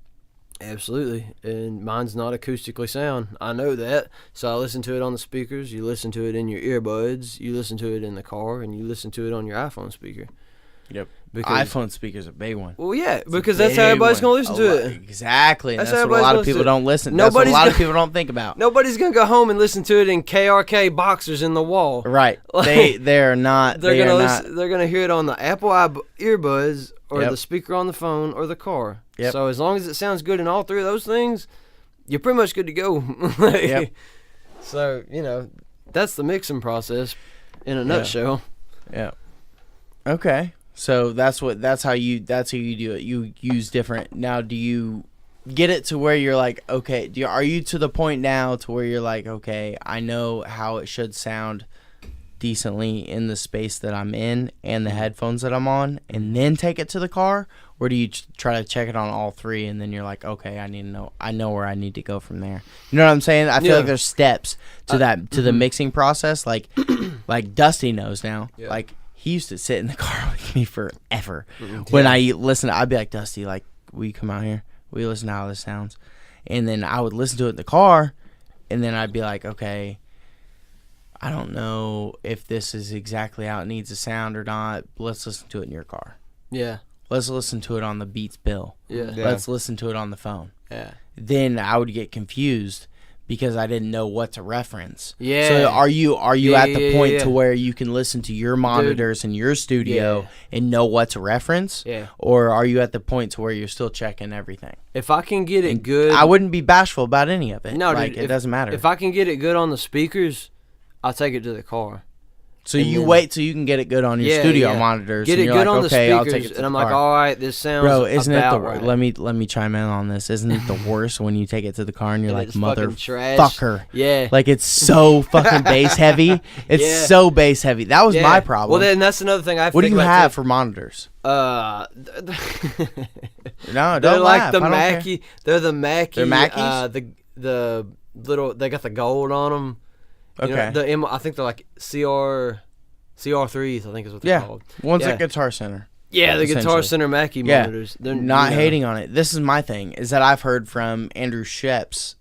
Absolutely, and mine's not acoustically sound. I know that, so I listen to it on the speakers. You listen to it in your earbuds. You listen to it in the car, and you listen to it on your iPhone speaker. Yep. Because iPhone speaker's a big one. Well, yeah, because that's how everybody's going to listen to it. Exactly. That's what a lot of people don't listen to. That's what a lot of people don't think about. Nobody's going to go home and listen to it in KRK boxers in the wall. Right. Like, they're not. They're going to hear it on the Apple earbuds or the speaker on the phone or the car. Yep. So as long as it sounds good in all three of those things, you're pretty much good to go. Yep. So, you know, that's the mixing process in a nutshell. Yeah. Okay. So that's how you do it. You use different. Now, do you get it to where you're like, okay, are you to the point now to where you're like, okay, I know how it should sound decently in the space that I'm in and the headphones that I'm on, and then take it to the car? Or do you try to check it on all three, and then you're like, okay, I know where I need to go from there? You know what I'm saying? I feel like there's steps to the mixing process. Like Dusty knows now. Yeah. Like, he used to sit in the car with me forever. Yeah. When I listen, I'd be like, Dusty, like, will you come out here? Will you listen to how this sounds? And then I would listen to it in the car, and then I'd be like, okay, I don't know if this is exactly how it needs to sound or not. Let's listen to it in your car. Yeah. Let's listen to it on the Beats bill. Yeah. Let's listen to it on the phone. Yeah. Then I would get confused because I didn't know what to reference. Yeah. So are you at the point to where you can listen to your monitors in your studio and know what to reference? Yeah. Or are you at the point to where you're still checking everything? If I can get it good, I wouldn't be bashful about any of it. No, like, dude, it doesn't matter. If I can get it good on the speakers, I'll take it to the car. So you wait till you can get it good on your studio monitors. Get it good on the speakers, I'll take it to the car. Like, all right, this sounds isn't about it the right. Let me chime in on this. Isn't it the worst when you take it to the car and you're like, motherfucker? Yeah. Like, it's so fucking bass heavy. It's so bass heavy. That was my problem. Well, then that's another thing I have to What do you have for monitors? No, don't they're laugh. Like the Mackie. They're the Mackie. They're Mackies? The little, they got the gold on them. Okay. You know, I think they're like CR3s, I think is what they're called. One's at Guitar Center. Yeah, the Guitar Center Mackie monitors. They're not hating on it. This is my thing, is that I've heard from Andrew Sheps,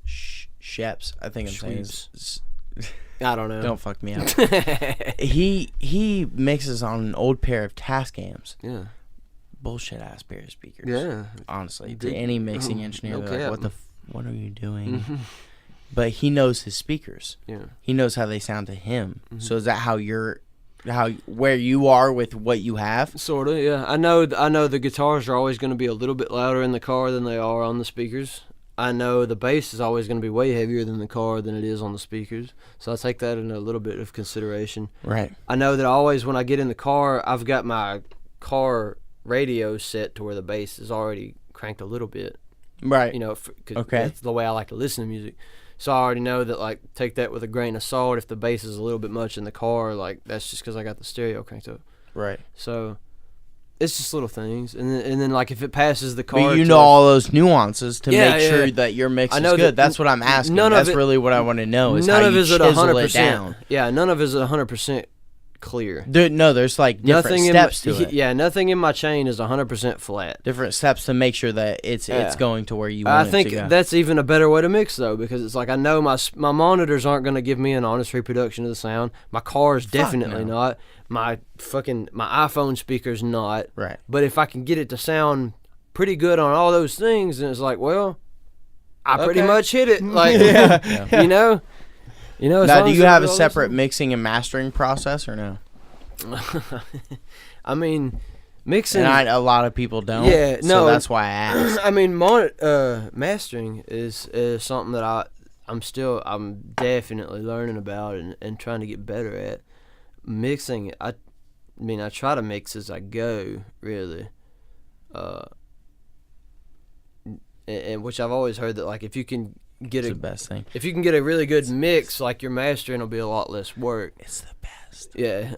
I think I'm saying. I don't know. Don't fuck me up. He mixes on an old pair of Tascams. Yeah. Bullshit ass pair of speakers. Yeah. Honestly, to any mixing engineer, they're like, what are you doing? But he knows his speakers. Yeah. He knows how they sound to him. Mm-hmm. So is that where you are with what you have? Sort of, yeah. I know the guitars are always going to be a little bit louder in the car than they are on the speakers. I know the bass is always going to be way heavier than the car than it is on the speakers. So I take that into a little bit of consideration. Right. I know that always when I get in the car, I've got my car radio set to where the bass is already cranked a little bit. Right. You know, cause that's the way I like to listen to music. So I already know that, like, take that with a grain of salt. If the bass is a little bit much in the car, like, that's just because I got the stereo cranked up. Right. So, It's just little things, and then like if it passes the car, but you know all those nuances to make sure that your mix is good. that, that's what I'm asking. That's really what I want to know. Is none how of you is at 100%. Down. Yeah, none of it is at 100% clear. There's like different steps to it. Yeah, nothing in my chain is 100% flat. Different steps to make sure that it's going to where you want it to go. I think that's even a better way to mix though, because it's like I know my monitors aren't going to give me an honest reproduction of the sound. My car's definitely not. My iPhone speaker's not. Right. But if I can get it to sound pretty good on all those things, then it's like, well, I pretty much hit it. Like, you know. Now, do you have a separate mixing and mastering process or no? I mean, mixing. And a lot of people don't. Yeah, no. So that's why I asked. I mean, mastering is something that I'm definitely learning about and trying to get better at. Mixing, I try to mix as I go, really. And which I've always heard that, like, if you can get the best thing. If you can get a really good mix, like, your mastering will be a lot less work. It's the best. Yeah.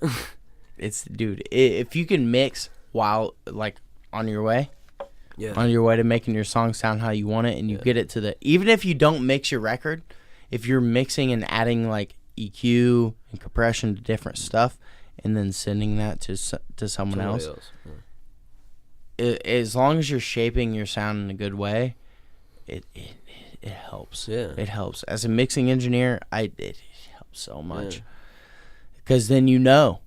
If you can mix while, like, on your way to making your song sound how you want it, and you get it to even if you don't mix your record, if you're mixing and adding, like, EQ and compression to different stuff, and then sending that to someone else. As long as you're shaping your sound in a good way, it helps. Yeah, it helps. As a mixing engineer, it helps so much, because then you know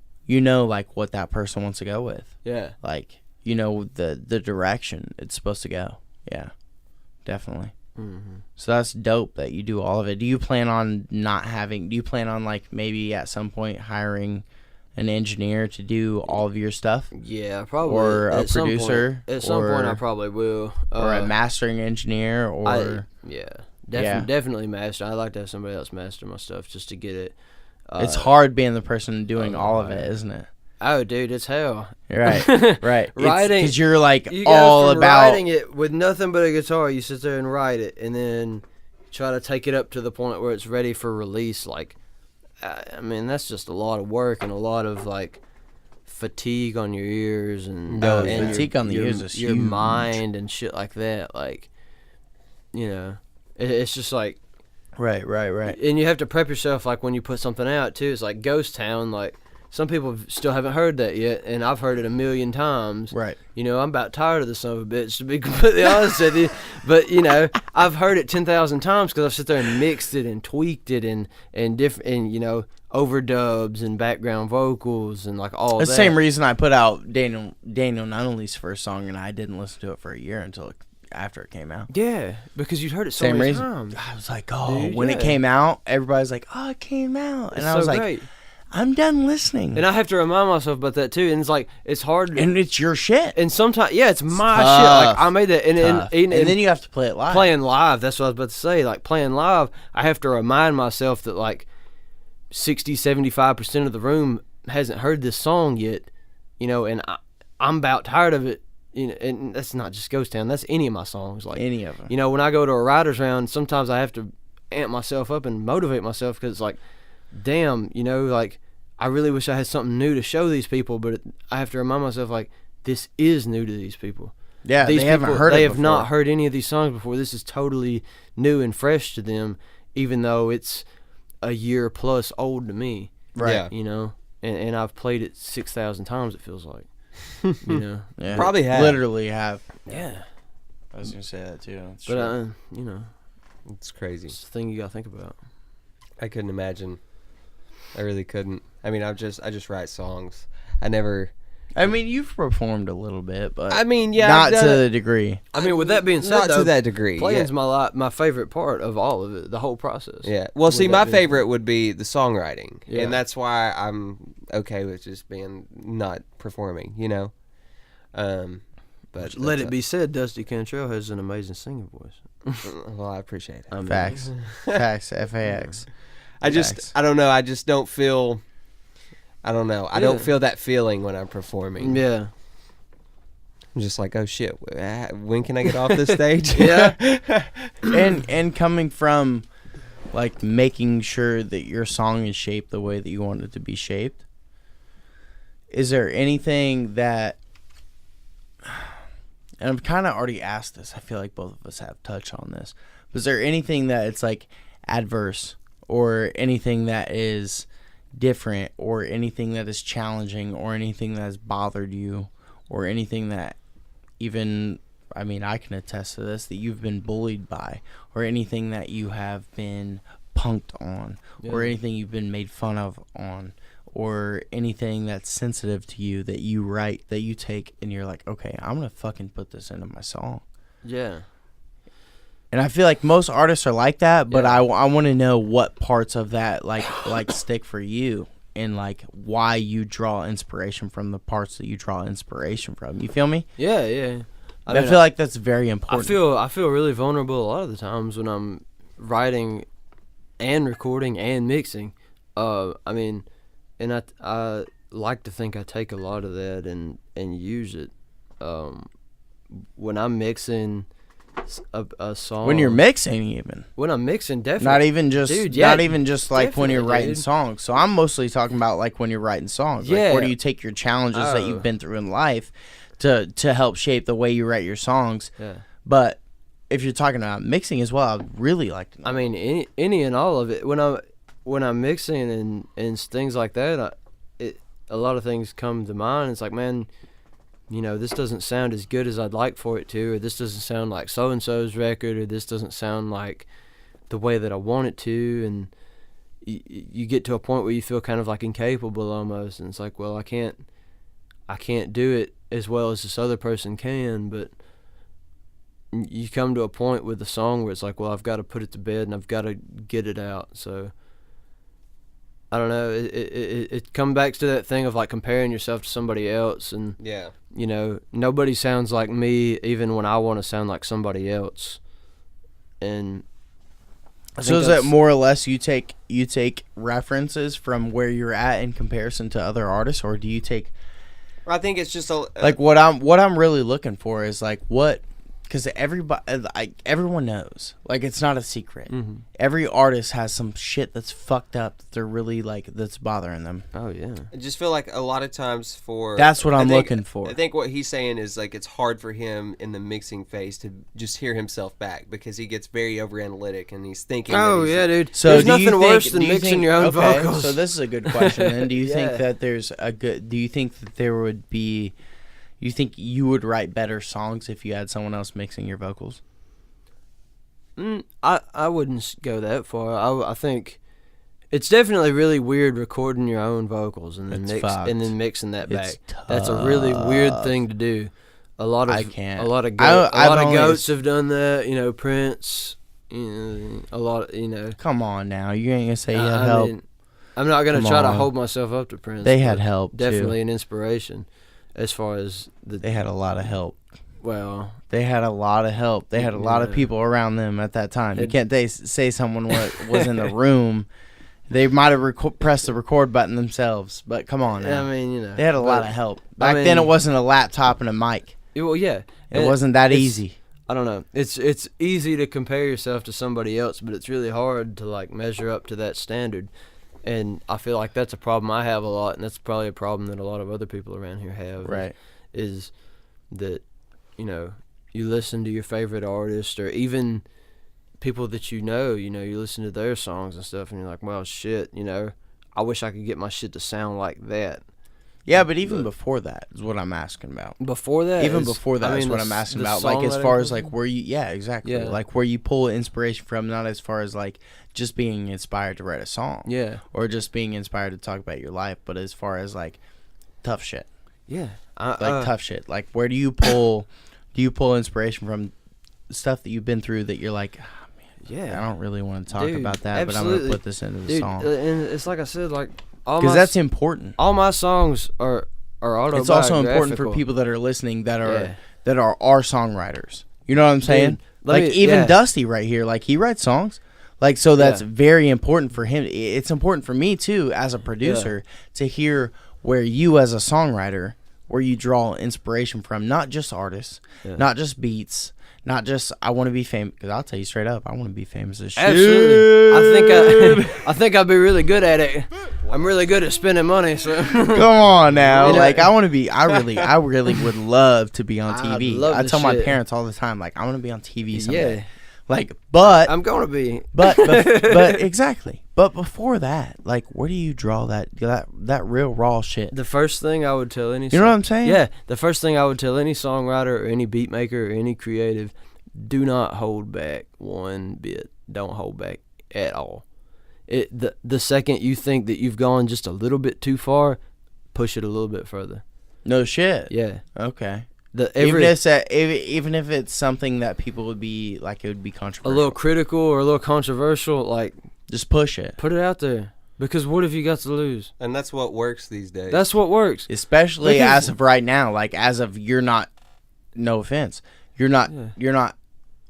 like what that person wants to go with. Yeah, like the direction it's supposed to go. Yeah, definitely. Mm-hmm. So that's dope that you do all of it. Do you plan on like maybe at some point hiring an engineer to do all of your stuff? Yeah, probably. Or a producer? At some point I probably will. Or a mastering engineer? Definitely master. I'd like to have somebody else master my stuff just to get it. It's hard being the person doing all of it, isn't it? Oh, dude, it's hell. Right. Writing, because you're like all about writing it with nothing but a guitar. You sit there and write it, and then try to take it up to the point where it's ready for release. Like, I mean, that's just a lot of work and a lot of like fatigue on your ears and fatigue on the ears is your huge. mind and shit like that. Like, it's just like right. And you have to prep yourself, like when you put something out too. It's like Ghost Town, like. Some people still haven't heard that yet, and I've heard it 1,000,000 times. Right. I'm about tired of the son of a bitch, to be completely honest with you. But, I've heard it 10,000 times because I've sit there and mixed it and tweaked it and different, and, overdubs and background vocals and like all that. The same reason I put out Daniel Nunnally's first song, and I didn't listen to it for a year until after it came out. Yeah, because you'd heard it so many times. I was like, when it came out, everybody's like, it came out. And I was like, great. I'm done listening. And I have to remind myself about that too. And it's like, it's hard. And it's your shit. And sometimes, it's my shit. Like, I made that. And then you have to play it live. Playing live, that's what I was about to say. Like, playing live, I have to remind myself that like 60-75% of the room hasn't heard this song yet. And I'm about tired of it. And that's not just Ghost Town. That's any of my songs. Like, any of them. When I go to a writer's round, sometimes I have to amp myself up and motivate myself because it's like, damn, like, I really wish I had something new to show these people, but I have to remind myself, like, this is new to these people. Yeah, they haven't heard it They have before. not heard any of these songs before. This is totally new and fresh to them, even though it's a year plus old to me. Right. And I've played it 6,000 times, it feels like. Yeah. Probably have. Literally have. Yeah. I was going to say that, too. But, it's crazy. It's the thing you got to think about. I couldn't imagine. I really couldn't. I mean, I just write songs. I never. I mean, you've performed a little bit, but not to the degree. I mean, with that being said, not to that degree. Playing's my favorite part of all of it, the whole process. Yeah. Well, see, my favorite would be the songwriting, yeah. and that's why I'm okay with just being not performing. But let it be said, Dusty Cantrell has an amazing singing voice. Well, I appreciate it. Facts. FAX. I don't know. I just don't feel. I don't know. I don't feel that feeling when I'm performing. Yeah. I'm just like, oh shit, when can I get off this stage? Yeah. and coming from, like, making sure that your song is shaped the way that you want it to be shaped. Is there anything that and I've kind of already asked this. I feel like both of us have touched on this. Was there anything that it's like adverse or anything that is different or anything that is challenging or anything that has bothered you or anything that even, I mean, I can attest to this, that you've been bullied by or anything that you have been punked on or anything you've been made fun of on or anything that's sensitive to you that you write, that you take and you're like, okay, I'm going to fucking put this into my song. Yeah. And I feel like most artists are like that, but I want to know what parts of that like stick for you and like why you draw inspiration from the parts that you draw inspiration from. You feel me? Yeah, yeah. I feel like that's very important. I feel really vulnerable a lot of the times when I'm writing and recording and mixing. I mean, and I like to think I take a lot of that and use it. When I'm mixing a song, when you're mixing, even when I'm mixing, definitely not even just not even just like when you're writing dude. songs. So I'm mostly talking about like when you're writing songs. Yeah. Like where do you take your challenges that you've been through in life to help shape the way you write your songs? Yeah. But if you're talking about mixing as well, I'd really like to know. I mean, any and all of it. When I'm mixing and things like that, a lot of things come to mind. It's like, man, you know, this doesn't sound as good as I'd like for it to, or this doesn't sound like so-and-so's record, or this doesn't sound like the way that I want it to, and you get to a point where you feel kind of like incapable almost, and it's like, well, I can't do it as well as this other person can, but you come to a point with the song where it's like, well, I've got to put it to bed and I've got to get it out. So I don't know, it comes back to that thing of like comparing yourself to somebody else, and you know, nobody sounds like me even when I want to sound like somebody else. And so is that more or less you take references from where you're at in comparison to other artists, or do you take? I think it's just like what I'm really looking for is like what. Because everyone knows. Like, it's not a secret. Mm-hmm. Every artist has some shit that's fucked up that they're really, like, that's bothering them. Oh, yeah. I just feel like a lot of times That's what I'm looking for. I think what he's saying is, like, it's hard for him in the mixing phase to just hear himself back because he gets very over-analytic and he's thinking. Oh, yeah, dude. So there's nothing worse than mixing your own vocals. So this is a good question. And do you think that there's do you think that there would be... You think you would write better songs if you had someone else mixing your vocals? I wouldn't go that far. I think it's definitely really weird recording your own vocals and then mixing that back. Tough. That's a really weird thing to do. A lot of goats have done that. You know, Prince. You know, a lot. You know. Come on now, you ain't gonna say you had help. Mean, I'm not gonna try to hold myself up to Prince. They had help. Definitely too. An inspiration. As far as they had a lot of help. Well, they had a lot of help. They had a lot of people around them at that time. You can't say someone was in the room. They might have pressed the record button themselves, but come on now. I mean, you know, they had a lot of help. Back then, it wasn't a laptop and a mic. Well, yeah, it wasn't that easy. I don't know. It's easy to compare yourself to somebody else, but it's really hard to like measure up to that standard. And I feel like that's a problem I have a lot, and that's probably a problem that a lot of other people around here have. Right. Is that, you know, you listen to your favorite artist or even people that you know, you listen to their songs and stuff, and you're like, well, shit, you know, I wish I could get my shit to sound like that. Yeah, but even before that is what I'm asking about. Before that? Even before that is what I'm asking about. Like, as far as, like, where you... Yeah, exactly. Yeah. Like, where you pull inspiration from, not as far as, like, just being inspired to write a song. Yeah. Or just being inspired to talk about your life, but as far as, like, tough shit. Yeah. Tough shit. Like, where do you pull... Do you pull inspiration from stuff that you've been through that you're like... Oh, man, I don't really want to talk about that, but I'm going to put this into the song. And it's like I said, like... Because that's important. All my songs are autobiographical. It's also important for people that are listening that are our songwriters. You know what I'm saying? Dude, Dusty right here, like, he writes songs. Like, so that's very important for him. It's important for me, too, as a producer, to hear where you as a songwriter where you draw inspiration from, not just artists, not just beats, not just I want to be famous. Because I'll tell you straight up, I want to be famous as shit. Absolutely. I think I'd be really good at it. I'm really good at spending money. So come on now, like I want to be. I really would love to be on TV. I tell my parents all the time, like I want to be on TV someday. Yeah. Like, but I'm gonna be. But exactly. But before that, like, where do you draw that real raw shit? The first thing I would tell any, you know what I'm saying? Yeah. The first thing I would tell any songwriter or any beat maker or any creative, do not hold back one bit. Don't hold back at all. The second you think that you've gone just a little bit too far, push it a little bit further. No shit. Yeah. Okay. Even if it's something that people would be like, it would be controversial, a little critical or a little controversial, like just push it, put it out there. Because what have you got to lose? And that's what works these days. That's what works, especially as of right now. Like as of you're not. No offense, you're not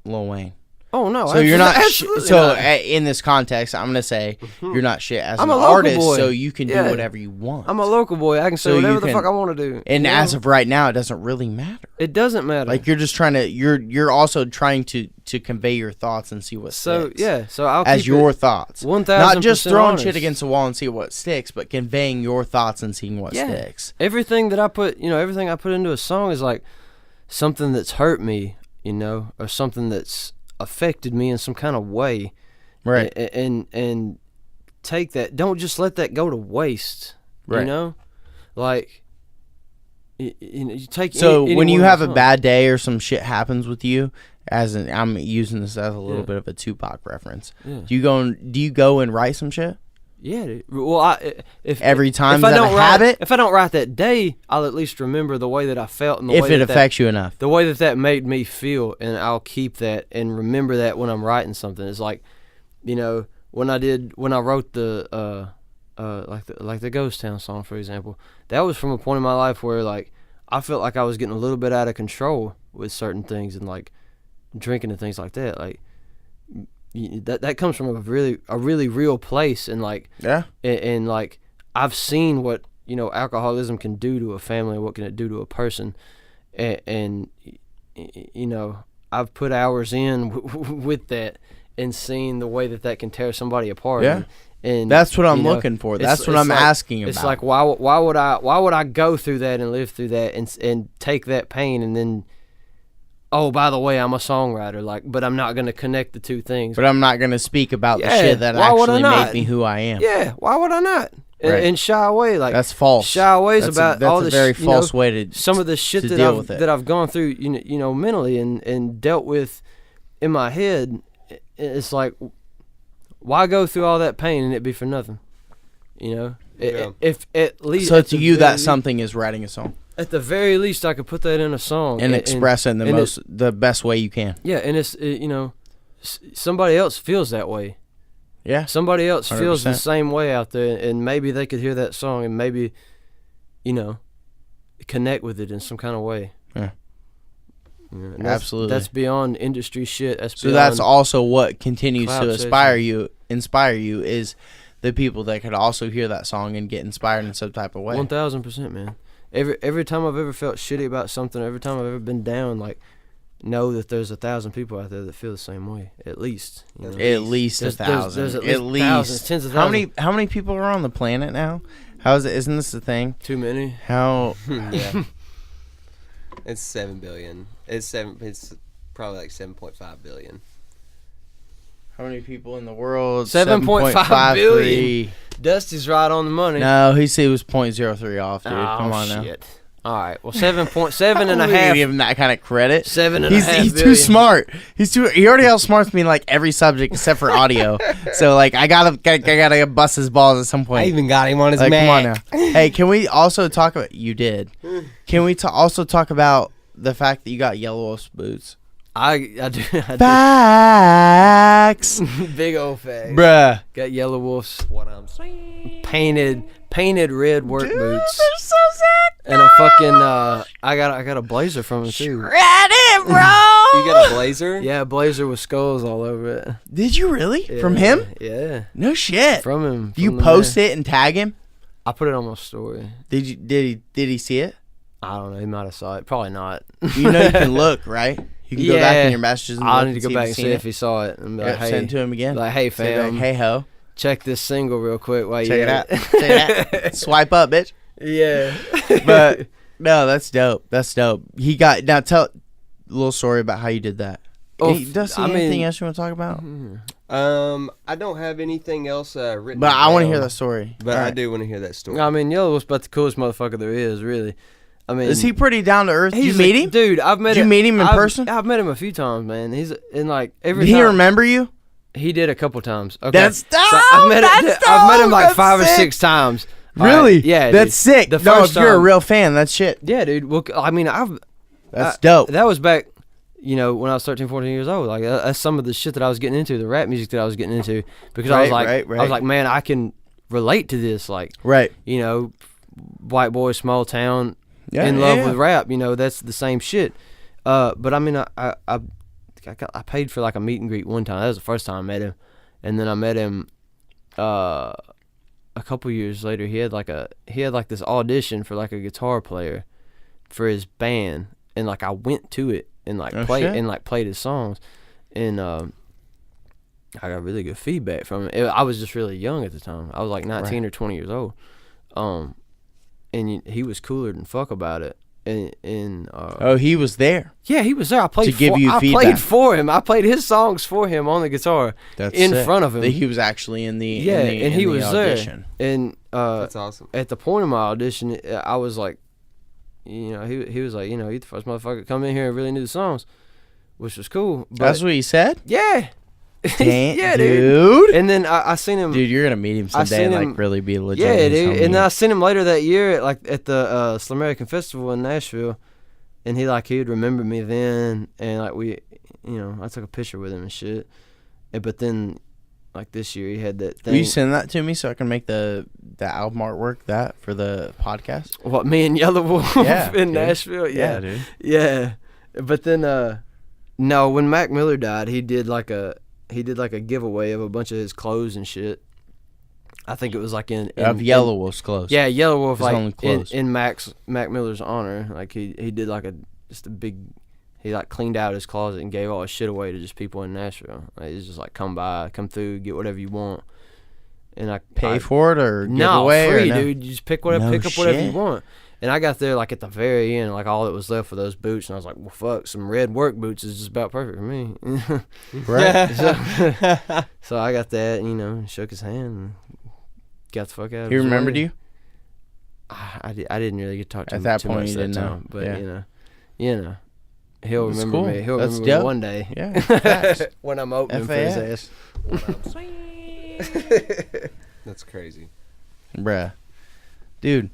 Lil Wayne. Oh no! So you're not. Not. In this context, I'm gonna say you're not shit as I'm an a local artist, boy. so you can do whatever you want. I'm a local boy. I can say whatever the fuck I want to do. And as of right now, it doesn't really matter. It doesn't matter. Like you're just trying to. You're also trying to convey your thoughts and see what sticks. So I'll as keep your thoughts, 1,000% not just throwing honest. shit against the wall and see what sticks, but conveying your thoughts and seeing what sticks. Everything that I put, everything I put into a song is like something that's hurt me, or something that's affected me in some kind of way, right? And take that. Don't just let that go to waste, right? Like you take. So when you have a bad day or some shit happens with you, I'm using this as a little bit of a Tupac reference. Yeah. Do you go and write some shit? Yeah, dude. Well, if I don't habit? If I don't write that day, I'll at least remember the way that I felt and the if way it affects you enough, the way that made me feel, and I'll keep that and remember that when I'm writing something. It's like, when I wrote the like the Ghost Town song, for example. That was from a point in my life where like I felt like I was getting a little bit out of control with certain things and like drinking and things like that, like. That comes from a really real place, and like and like I've seen what alcoholism can do to a family, what can it do to a person, and I've put hours in with that and seen the way that can tear somebody apart. And that's what I'm looking for. That's what I'm asking about. It's like why would I go through that and live through that and take that pain and then. Oh, by the way, I'm a songwriter, but I'm not going to connect the two things. But I'm not going to speak about the shit that actually made me who I am. Yeah, why would I not? And shy away, that's false. Shy away about all this. That's a very false way to some of the shit that I've gone through, mentally and dealt with in my head. It's like, why go through all that pain and it be for nothing? If at least. So to you, that something is writing a song. At the very least, I could put that in a song and express it in the best way you can. Yeah, and it's somebody else feels that way. Yeah, somebody else 100%. Feels the same way out there, and maybe they could hear that song and maybe, connect with it in some kind of way. Yeah, absolutely. That's beyond industry shit. That's also what continues to inspire you is the people that could also hear that song and get inspired in some type of way. 1,000%, man. Every time I've ever felt shitty about something, every time I've ever been down, like, know that there's 1,000 people out there that feel the same way. At least. At least 1,000. There's at least thousands, tens of thousands. How many people are on the planet now? How is it? Isn't this the thing? Too many. How? Yeah. It's 7 billion. It's probably like 7.5 billion. How many people in the world? 7.5 billion. Dusty's right on the money. No, he said it was 0.03 off, dude. Come on now. All right. Well, 7.7 and a half. Give him that kind of credit. 7.5 He's too smart. He already outsmarts me in like every subject except for audio. So like I gotta bust his balls at some point. I even got him on his Mac. Come on now. Hey, can we also talk about? You did. Can we also talk about the fact that you got Yellow Wolf's boots? I do. Facts. Big old facts. Bruh. Got Yellow Wolf's what I'm saying. Painted red work boots. They're so sick. And a fucking I got a blazer from him too. Shred it, bro. You got a blazer? Yeah, a blazer with skulls all over it. Did you really? Yeah, from him? Yeah. No shit. From him. Do you post it and tag him? I put it on my story. Did he see it? I don't know. He might have saw it. Probably not. You know you can look, right? You can go back in your messages and I need to go back and see if he saw it. And be like, hey, send it to him again. Like, hey, fam. Hey, ho. Check this single real quick while Check you it out. Check it out. Swipe up, bitch. Yeah. But, no, that's dope. That's dope. Now tell a little story about how you did that. Anything else you want to talk about? I don't have anything else written. But I want to hear that story. But I do want to hear that story. I mean, Yellow Wolf's about the coolest motherfucker there is, really. I mean, is he pretty down to earth? Did you meet him? Dude, I've met him. Did you meet him in person? I've met him a few times, man. He's in like every Did time. he remember you? He did a couple times. Okay. That's dope. So I've met him like 5 or 6 times. Really? Right. Yeah. That's sick. The no, first if you're a time, real fan, that's shit. Yeah, dude. Well, I mean, that's dope. That was back, when I was 13, 14 years old. Like that's some of the shit that I was getting into, the rap music that I was getting into, because I was like, man, I can relate to this. Like, right. White boy, small town, in love with rap. That's the same shit. But I mean, I paid for like a meet and greet one time. That was the first time I met him, and then I met him a couple years later. He had like this audition for like a guitar player for his band, and like I went to it and like played his songs, and I got really good feedback from it. I was just really young at the time. I was like 19 or 20 years old, and he was cooler than fuck about it. And he was there. Yeah, he was there. I played feedback. For him. I played his songs for him on the guitar. That's in sick. Front of him. He was actually in the and he was audition. There. And that's awesome. At the point of my audition, I was like, he was like, you're the first motherfucker to come in here and really knew the songs, which was cool. But that's what he said? Yeah. Damn, yeah, dude. And then I seen him. Dude, you're gonna meet him someday and like really be legit. Yeah, dude. And then I seen him later that year at the Slamerican Festival in Nashville, and he'd remember me then, and like I took a picture with him and shit. But then, like this year, he had that thing. Will you send that to me so I can make the album artwork for the podcast? What, me and Yellow Wolf in Nashville? Yeah, dude. Yeah. But then no, when Mac Miller died, he did like a giveaway of a bunch of his clothes and shit. I think it was like in Yellow Wolf's clothes. Yeah, Yellow Wolf, his like in Mac Miller's honor. Like he did like he like cleaned out his closet and gave all his shit away to just people in Nashville. Like, it's just like come through, get whatever you want, and I pay for it or give no away free, or no? dude. You just pick up whatever you want. And I got there like at the very end, like all that was left for those boots, and I was like, well, fuck, some red work boots is just about perfect for me. Right. So I got that, and shook his hand and got the fuck out of He his remembered way. you? I didn't really get to talk to him at that too point. much You that didn't time, know, but he'll That's remember cool. me. He'll That's remember me dope. one day. Yeah. When I'm opening for his ass. That's crazy. Bruh. Dude,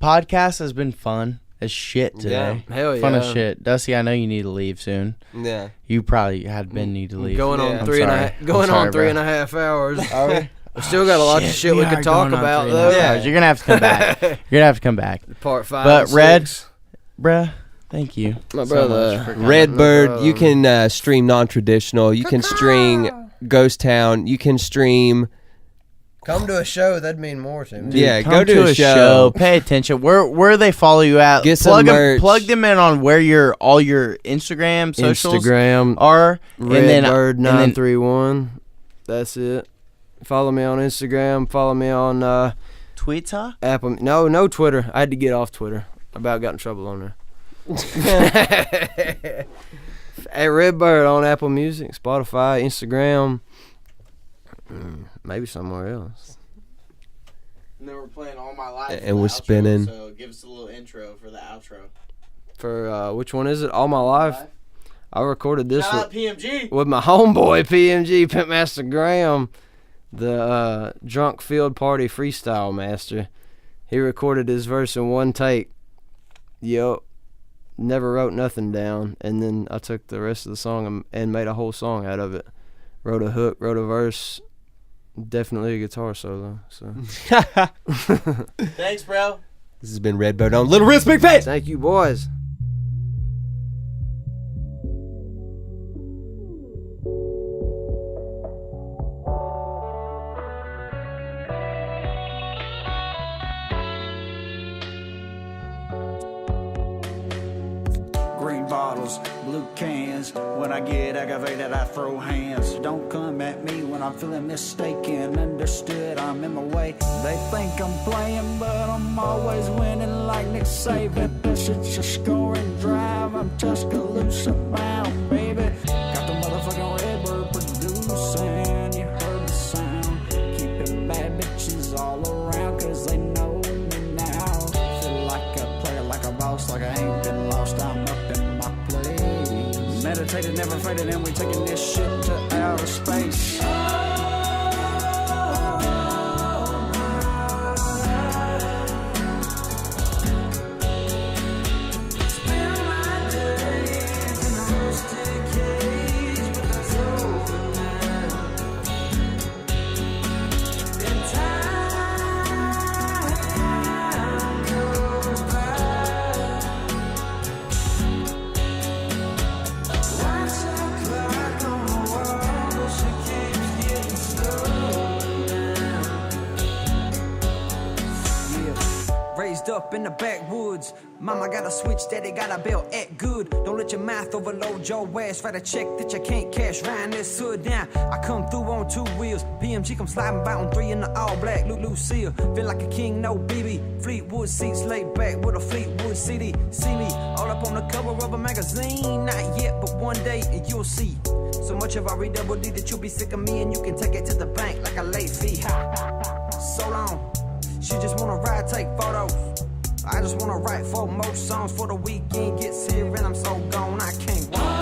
podcast has been fun as shit today. Yeah. Hell yeah. Fun as shit. Dusty, I know you need to leave soon. Yeah. You probably had been need to leave. Going on Yeah. three and a half hours. Are we? We still got a lot of shit we could talk about, though. Yeah. You're going to have to come back. You're going to have to come back. Part 5. But Redd, bruh, thank you. My so brother. much for coming. Redd Byrdd, you can stream non-traditional. You can stream Ghost Town. You can stream. Come to a show, that'd mean more to me. Dude, Yeah, come go to a show. Pay attention. Where they follow you at? Get some merch. Plug them in on where all your Instagram socials Instagram are. Redd Byrdd 931. That's it. Follow me on Instagram. Follow me on Twitter. Apple. No Twitter. I had to get off Twitter. I about got in trouble on there. Hey, Redd Byrdd on Apple Music, Spotify, Instagram. Maybe somewhere else. And then we're playing All My Life. And we're spinning. So give us a little intro for the outro. For which one is it? All My Life. I recorded this Shout out PMG. with my homeboy PMG, Pimpmaster Graham, the drunk field party freestyle master. He recorded his verse in one take. Yup. Never wrote nothing down, and then I took the rest of the song and made a whole song out of it. Wrote a hook, wrote a verse, definitely a guitar solo. So Thanks, bro. This has been Redd Byrdd on Little Wrist Big Face. thank you, boys. bottles, blue cans. When I get aggravated, I throw hands. Don't come at me when I'm feeling mistaken. Understood, I'm in my way. They think I'm playing, but I'm always winning like Nick Saban. This is just score and drive. I'm Tuscaloosa bound, baby. Got the motherfucking Redd Byrdd producing. You heard the sound. Keeping bad bitches all around, cause they know me now. Feel like a player, like a boss, like I ain't been lost. I'm up in my place. Meditated, never faded, and we taking this shit to outer space. Raised up in the backwoods, mama got a switch, daddy got a belt, act good. Don't let your mouth overload your ass. Write a check that you can't cash, round this hood down. I come through on 2 wheels, BMG come sliding by on 3 in the all black. Lucille, feel like a king, no BB. Fleetwood seats laid back with a Fleetwood CD. See me all up on the cover of a magazine, not yet, but one day and you'll see. So much of our double D that you'll be sick of me, and you can take it to the bank like a late fee. Ha. So long. She just wanna ride, take photos. I just wanna write 4 more songs for the weekend. Gets here and I'm so gone, I can't walk.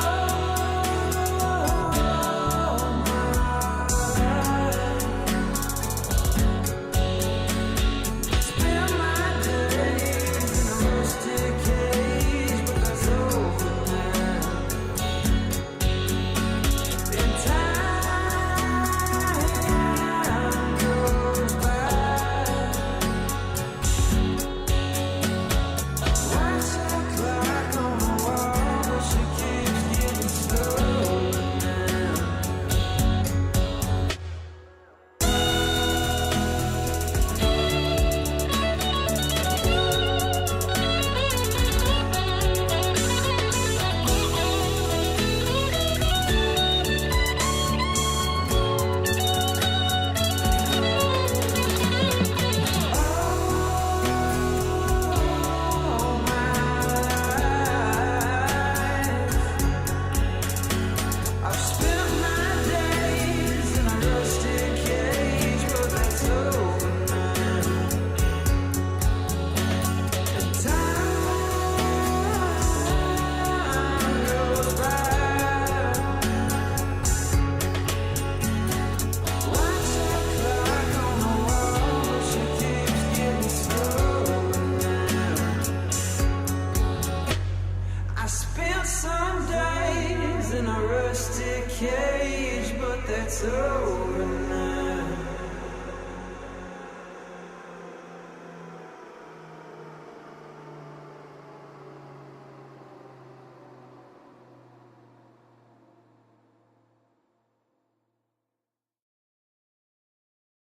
Some days in a rusty cage, but that's over now.